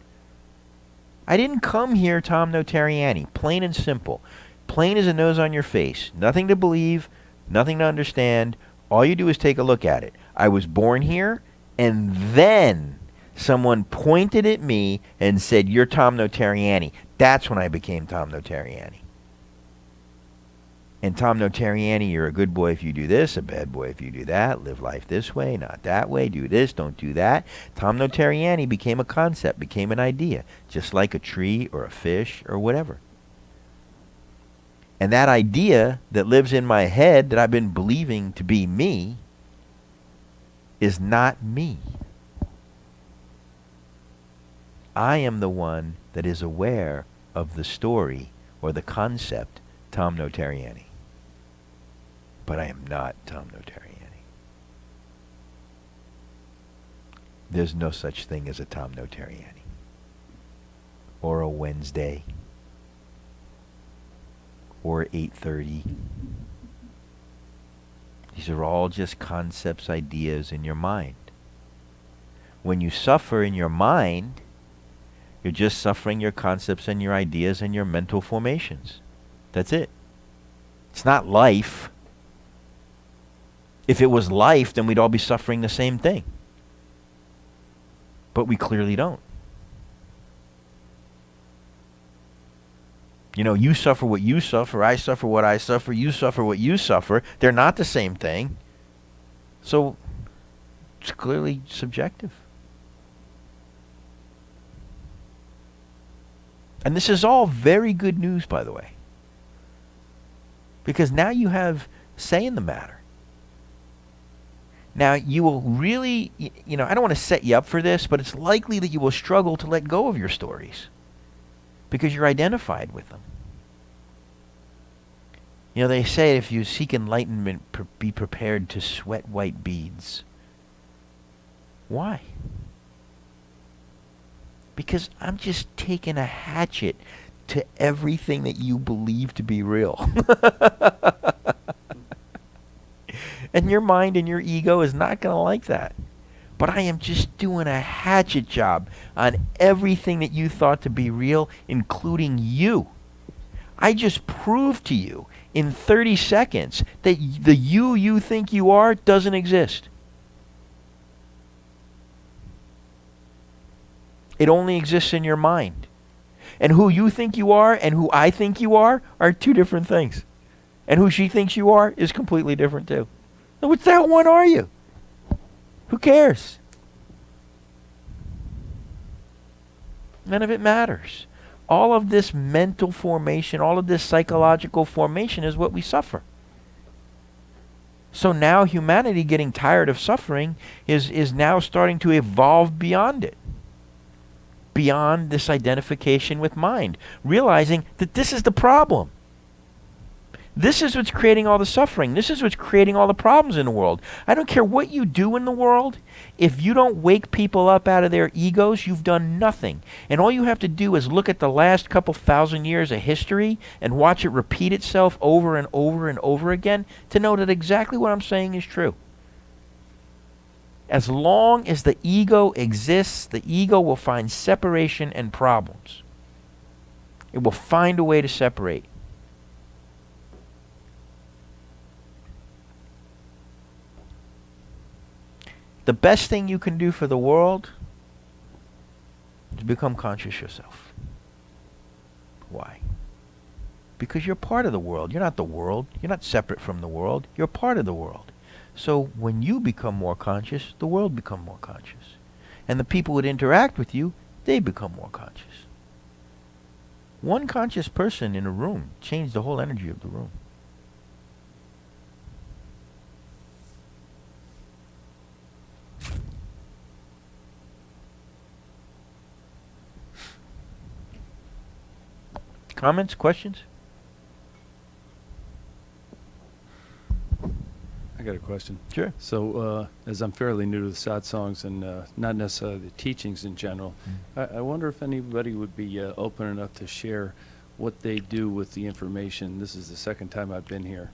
I didn't come here Tom Notarianni. Plain and simple. Plain as a nose on your face. Nothing to believe. Nothing to understand. All you do is take a look at it. I was born here, and then someone pointed at me and said, you're Tom Notarianni. That's when I became Tom Notarianni. And Tom Notarianni, you're a good boy if you do this, a bad boy if you do that, live life this way, not that way, do this, don't do that. Tom Notarianni became a concept, became an idea, just like a tree or a fish or whatever. And that idea that lives in my head that I've been believing to be me is not me. I am the one that is aware of the story or the concept Tom Notarianni. But I am not Tom Notarianni. There's no such thing as a Tom Notarianni. Or a Wednesday. Or 8:30. These are all just concepts, ideas in your mind. When you suffer in your mind, you're just suffering your concepts and your ideas and your mental formations. That's it. It's not life. If it was life, then we'd all be suffering the same thing. But we clearly don't. You know, you suffer what you suffer, I suffer what I suffer, you suffer what you suffer. They're not the same thing. So it's clearly subjective. And this is all very good news, by the way. Because now you have say in the matter. Now, you will really, I don't want to set you up for this, but it's likely that you will struggle to let go of your stories because you're identified with them. You know, they say if you seek enlightenment, be prepared to sweat white beads. Why? Because I'm just taking a hatchet to everything that you believe to be real. And your mind and your ego is not going to like that. But I am just doing a hatchet job on everything that you thought to be real, including you. I just proved to you in 30 seconds that the you think you are doesn't exist. It only exists in your mind. And who you think you are and who I think you are two different things. And who she thinks you are is completely different too. So which the hell one are you? Who cares? None of it matters. All of this mental formation, all of this psychological formation is what we suffer. So now humanity getting tired of suffering is now starting to evolve beyond it. Beyond this identification with mind. Realizing that this is the problem. This is what's creating all the suffering. This is what's creating all the problems in the world. I don't care what you do in the world. If you don't wake people up out of their egos, you've done nothing. And all you have to do is look at the last couple thousand years of history and watch it repeat itself over and over and over again to know that exactly what I'm saying is true. As long as the ego exists, the ego will find separation and problems. It will find a way to separate. The best thing you can do for the world is become conscious yourself. Why? Because you're part of the world. You're not the world. You're not separate from the world. You're part of the world. So when you become more conscious, the world becomes more conscious. And the people that interact with you, they become more conscious. One conscious person in a room changed the whole energy of the room. Comments, questions? I got a question. Sure. So, as I'm fairly new to the satsangs and not necessarily the teachings in general, I wonder if anybody would be open enough to share what they do with the information. This is the second time I've been here.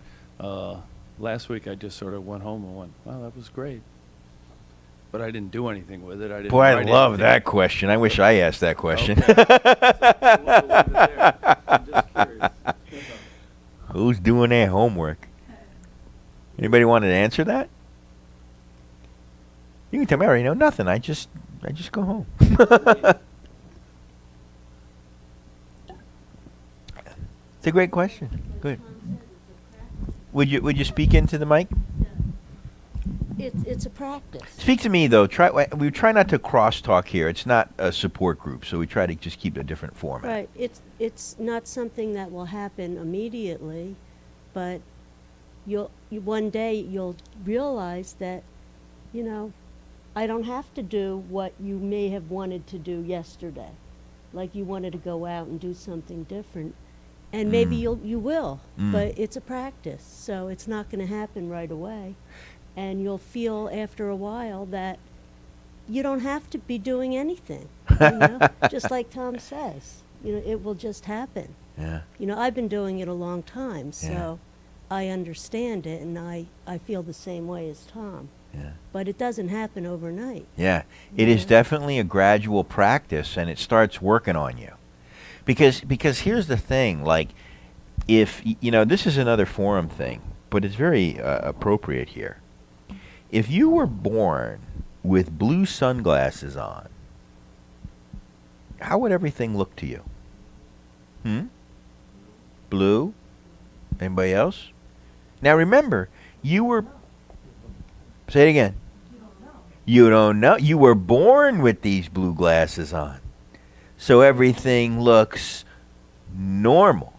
Last week I just sort of went home and went, wow, that was great. But I didn't do anything with it. I didn't. Boy, I write love anything. that question. I wish I asked that question. Okay. So we'll leave it there. I'm just curious. Who's doing their homework? Anybody want to answer that? You can tell me I already know nothing. I just go home. It's a great question. Good. Would you speak into the mic? It's a practice. Speak to me though. We try not to crosstalk here. It's not a support group, so we try to just keep a different format. Right. It's not something that will happen immediately, but one day you'll realize that you know, I don't have to do what you may have wanted to do yesterday. Like you wanted to go out and do something different. And maybe you will, but it's a practice. So it's not going to happen right away. And you'll feel after a while that you don't have to be doing anything. Just like Tom says, it will just happen. Yeah. I've been doing it a long time, so Yeah. I understand it, and I feel the same way as Tom. Yeah. But it doesn't happen overnight. Yeah. It is definitely a gradual practice, and it starts working on you. Because here's the thing, like, if, this is another forum thing, but it's very appropriate here. If you were born with blue sunglasses on, how would everything look to you? Blue? Anybody else? Now remember, you were... Say it again. You don't know. You were born with these blue glasses on. So everything looks normal.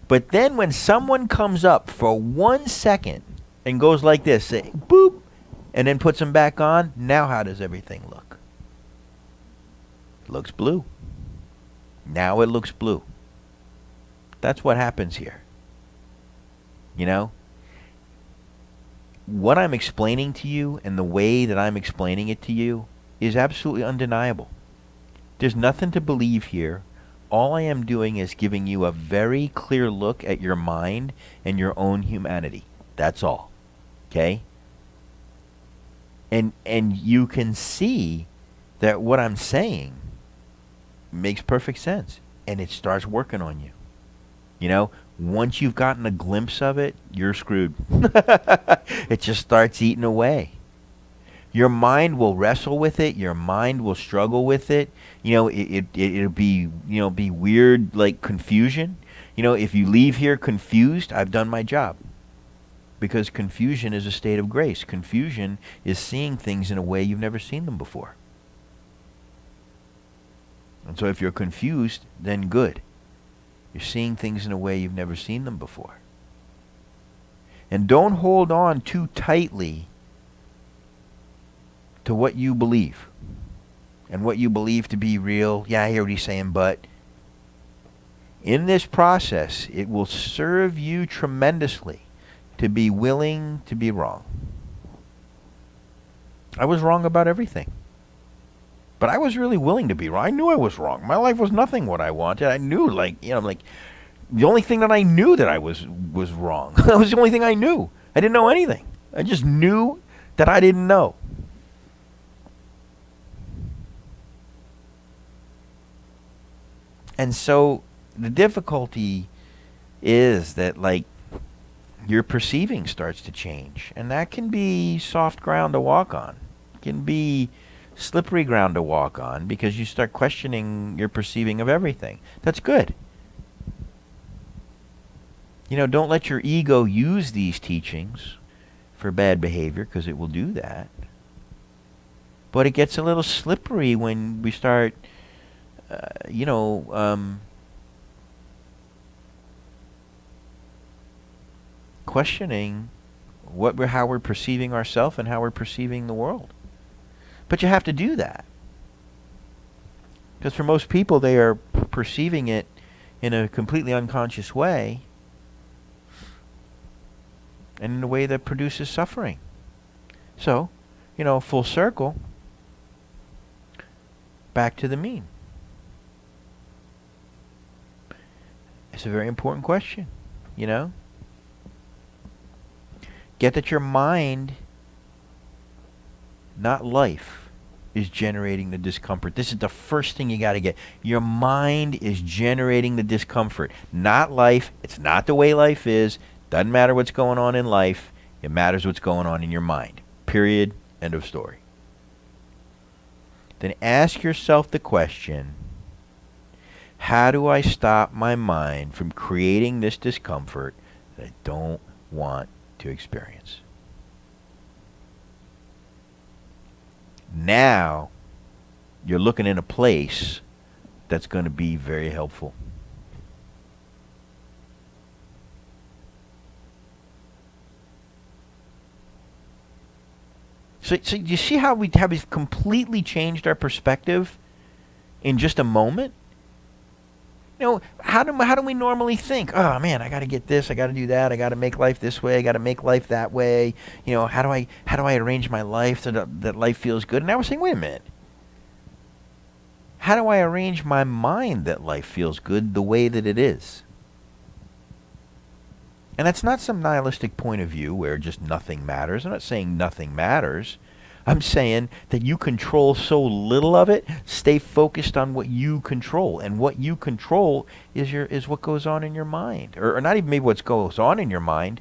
But then when someone comes up for 1 second and goes like this, say, boop, and then puts them back on, now how does everything look? It looks blue. Now it looks blue. That's what happens here. What I'm explaining to you and the way that I'm explaining it to you is absolutely undeniable. There's nothing to believe here. All I am doing is giving you a very clear look at your mind and your own humanity. That's all. Okay? And you can see that what I'm saying makes perfect sense. And it starts working on you. Once you've gotten a glimpse of it, you're screwed. It just starts eating away. Your mind will wrestle with it. Your mind will struggle with it. It'll be, be weird, like confusion. If you leave here confused, I've done my job. Because confusion is a state of grace. Confusion is seeing things in a way you've never seen them before. And so if you're confused, then good. You're seeing things in a way you've never seen them before. And don't hold on too tightly to what you believe. And what you believe to be real. Yeah, I hear what he's saying, but in this process, it will serve you tremendously to be willing to be wrong. I was wrong about everything. But I was really willing to be wrong. I knew I was wrong. My life was nothing what I wanted. I knew, the only thing that I knew that I was wrong. That was the only thing I knew. I didn't know anything. I just knew that I didn't know. And so the difficulty is that, your perceiving starts to change. And that can be soft ground to walk on. It can be slippery ground to walk on because you start questioning your perceiving of everything. That's good. Don't let your ego use these teachings for bad behavior, because it will do that. But it gets a little slippery when we start, questioning how we're perceiving ourselves and how we're perceiving the world. But you have to do that. Because for most people, they are perceiving it in a completely unconscious way, and in a way that produces suffering. So, full circle, back to the mean. It's a very important question, Get that your mind, not life, is generating the discomfort. This is the first thing you got to get. Your mind is generating the discomfort, not life. It's not the way life is. Doesn't matter what's going on in life. It matters what's going on in your mind. Period. End of story. Then ask yourself the question, how do I stop my mind from creating this discomfort that I don't want to experience? Now, you're looking in a place that's going to be very helpful. So you see how we've completely changed our perspective in just a moment? You know, how do we normally think? Oh man, I got to get this, I got to do that, I got to make life this way, I got to make life that way. You know, how do I arrange my life so that life feels good? And now we're saying, wait a minute. How do I arrange my mind that life feels good the way that it is? And that's not some nihilistic point of view where just nothing matters. I'm not saying nothing matters. I'm saying that you control so little of it. Stay focused on what you control, and what you control is what goes on in your mind, or not even maybe what goes on in your mind,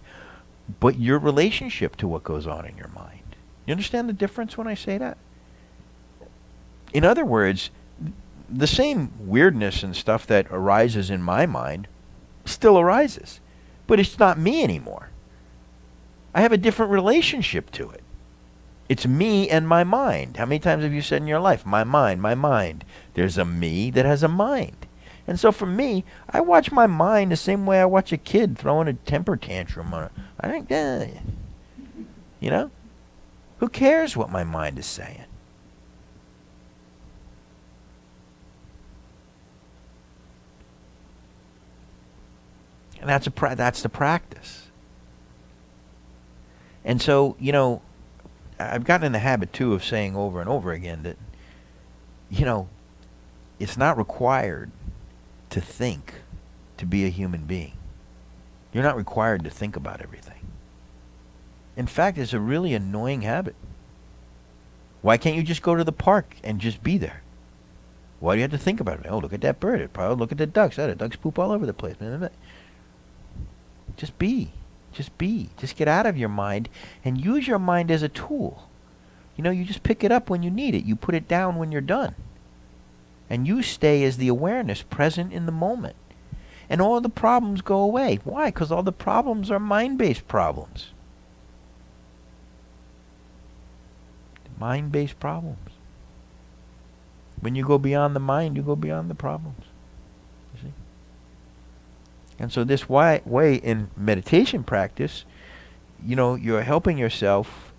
but your relationship to what goes on in your mind. You understand the difference when I say that? In other words, the same weirdness and stuff that arises in my mind still arises, but it's not me anymore. I have a different relationship to it. It's me and my mind. How many times have you said in your life, my mind, my mind? There's a me that has a mind. And so for me, I watch my mind the same way I watch a kid throwing a temper tantrum on it. I think, you know? Who cares what my mind is saying? And that's the practice. And so, you know, I've gotten in the habit, too, of saying over and over again that, you know, it's not required to think to be a human being. You're not required to think about everything. In fact, it's a really annoying habit. Why can't you just go to the park and just be there? Why do you have to think about it? Oh, look at that bird. Probably look at the ducks. Oh, the ducks poop all over the place. Just be. Just be. Just get out of your mind and use your mind as a tool. You know, you just pick it up when you need it. You put it down when you're done. And you stay as the awareness present in the moment. And all the problems go away. Why? Because all the problems are mind-based problems. Mind-based problems. When you go beyond the mind, you go beyond the problems. You see? And so this way in meditation practice, you know, you're helping yourself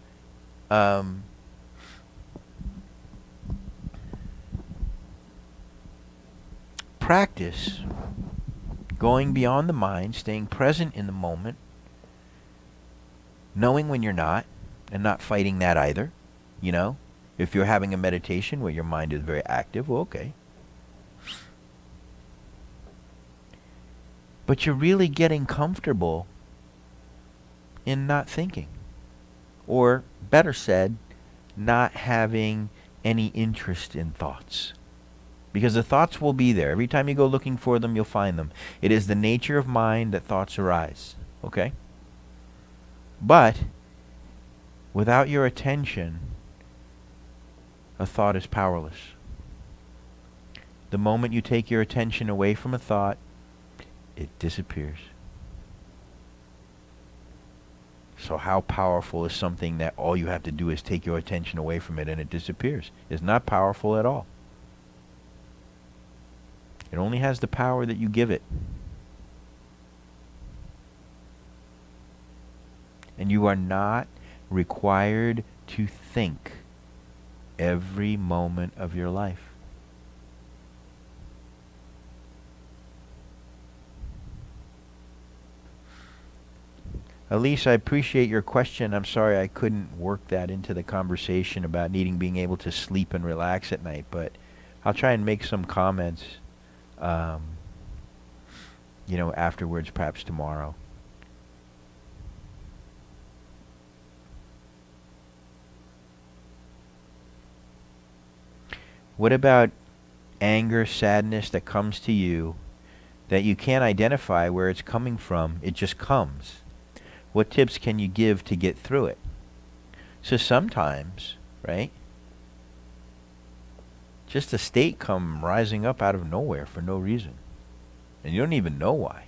practice going beyond the mind, staying present in the moment, knowing when you're not, and not fighting that either. You know, if you're having a meditation where your mind is very active, well, okay. But you're really getting comfortable in not thinking. Or, better said, not having any interest in thoughts. Because the thoughts will be there. Every time you go looking for them, you'll find them. It is the nature of mind that thoughts arise. Okay? But, without your attention, a thought is powerless. The moment you take your attention away from a thought, it disappears. So how powerful is something that all you have to do is take your attention away from it and it disappears? It's not powerful at all. It only has the power that you give it. And you are not required to think every moment of your life. Elise, I appreciate your question. I'm sorry I couldn't work that into the conversation about being able to sleep and relax at night, but I'll try and make some comments, you know, afterwards, perhaps tomorrow. What about anger, sadness that comes to you that you can't identify where it's coming from? It just comes. What tips can you give to get through it? So sometimes, right, just a state come rising up out of nowhere for no reason. And you don't even know why.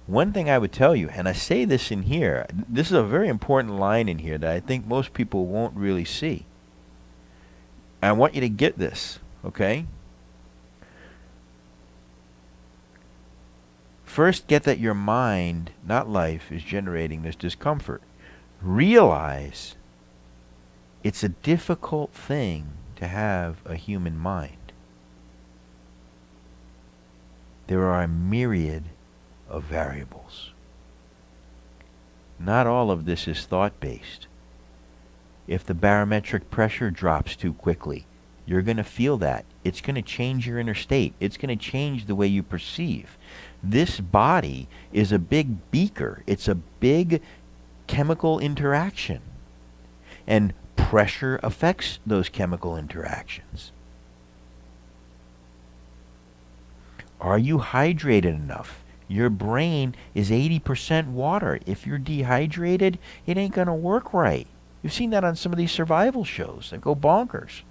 One thing I would tell you, and I say this in here, this is a very important line in here that I think most people won't really see. I want you to get this, okay? First, get that your mind, not life, is generating this discomfort. Realize It's a difficult thing to have a human mind. There are a myriad of variables. Not all of this is thought-based. If the barometric pressure drops too quickly, you're going to feel that. It's going to change your inner state. It's going to change the way you perceive. This body is a big beaker. It's a big chemical interaction. And pressure affects those chemical interactions. Are you hydrated enough? Your brain is 80% water. If you're dehydrated, it ain't going to work right. You've seen that on some of these survival shows that go bonkers.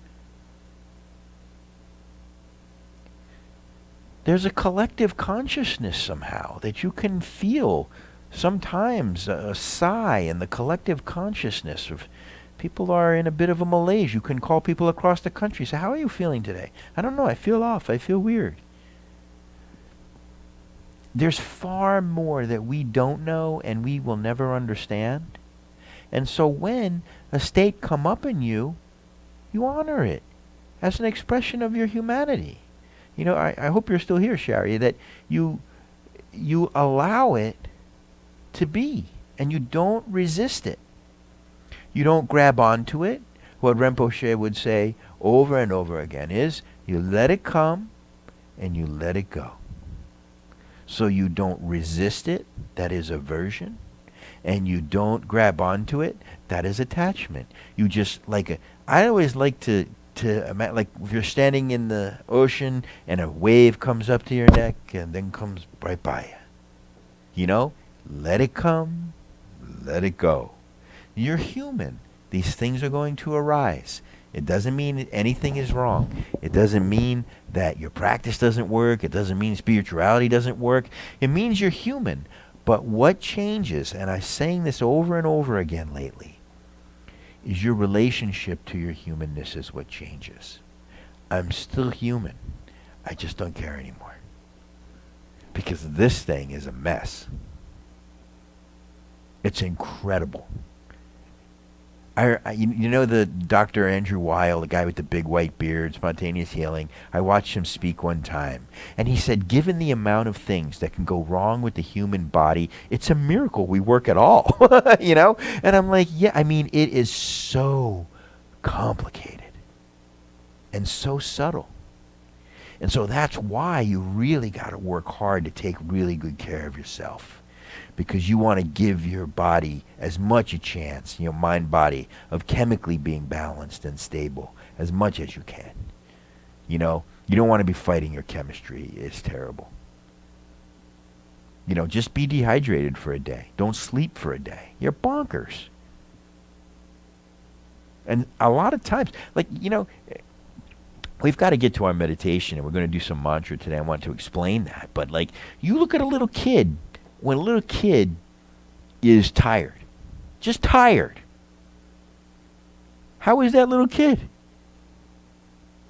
There's a collective consciousness somehow that you can feel sometimes a sigh in the collective consciousness of people are in a bit of a malaise. You can call people across the country, say, how are you feeling today? I don't know, I feel off, I feel weird. There's far more that we don't know and we will never understand. And so when a state come up in you, you honor it as an expression of your humanity. You know, I hope you're still here, Shari, that you allow it to be and you don't resist it. You don't grab onto it. What Rinpoche would say over and over again is you let it come and you let it go. So you don't resist it, that is aversion, and you don't grab onto it, that is attachment. You just I always like to like if you're standing in the ocean and a wave comes up to your neck and then comes right by you. You know, let it come, let it go. You're human. These things are going to arise. It doesn't mean anything is wrong. It doesn't mean that your practice doesn't work. It doesn't mean spirituality doesn't work. It means you're human. But what changes, and I'm saying this over and over again lately, is your relationship to your humanness is what changes. I'm still human. I just don't care anymore. Because this thing is a mess. It's incredible. You know the Dr. Andrew Weil, the guy with the big white beard, spontaneous healing? I watched him speak one time. And he said, given the amount of things that can go wrong with the human body, it's a miracle we work at all. You know? And I'm like, yeah, I mean, it is so complicated. And so subtle. And so that's why you really got to work hard to take really good care of yourself. Because you want to give your body as much a chance, your mind body, of chemically being balanced and stable as much as you can. You know, you don't want to be fighting your chemistry. It's terrible. You know, just be dehydrated for a day. Don't sleep for a day. You're bonkers. And a lot of times, like, you know, we've got to get to our meditation, and we're going to do some mantra today. I want to explain that. But, like, you look at a little kid. When a little kid is tired, just tired, how is that little kid?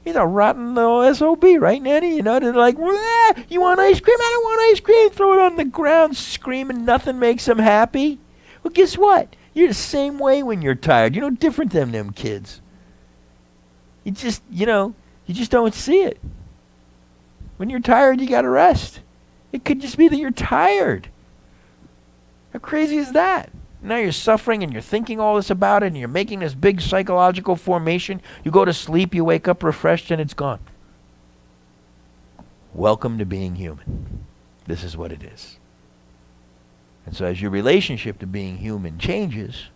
He's a rotten little SOB, right, Nanny? You know, they're like, you want ice cream? I don't want ice cream. Throw it on the ground, screaming, nothing makes them happy. Well, guess what? You're the same way when you're tired. You're no different than them kids. You just don't see it. When you're tired, you got to rest. It could just be that you're tired. How crazy is that? Now you're suffering and you're thinking all this about it and you're making this big psychological formation. You go to sleep, you wake up refreshed, and it's gone. Welcome to being human. This is what it is. And so as your relationship to being human changes,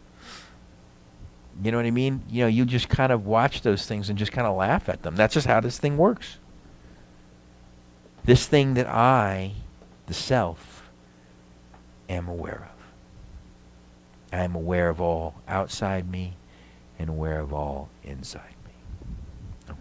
you know what I mean? You know, you just kind of watch those things and just kind of laugh at them. That's just how this thing works. This thing that I, the self, am aware of. I am aware of all outside me and aware of all inside.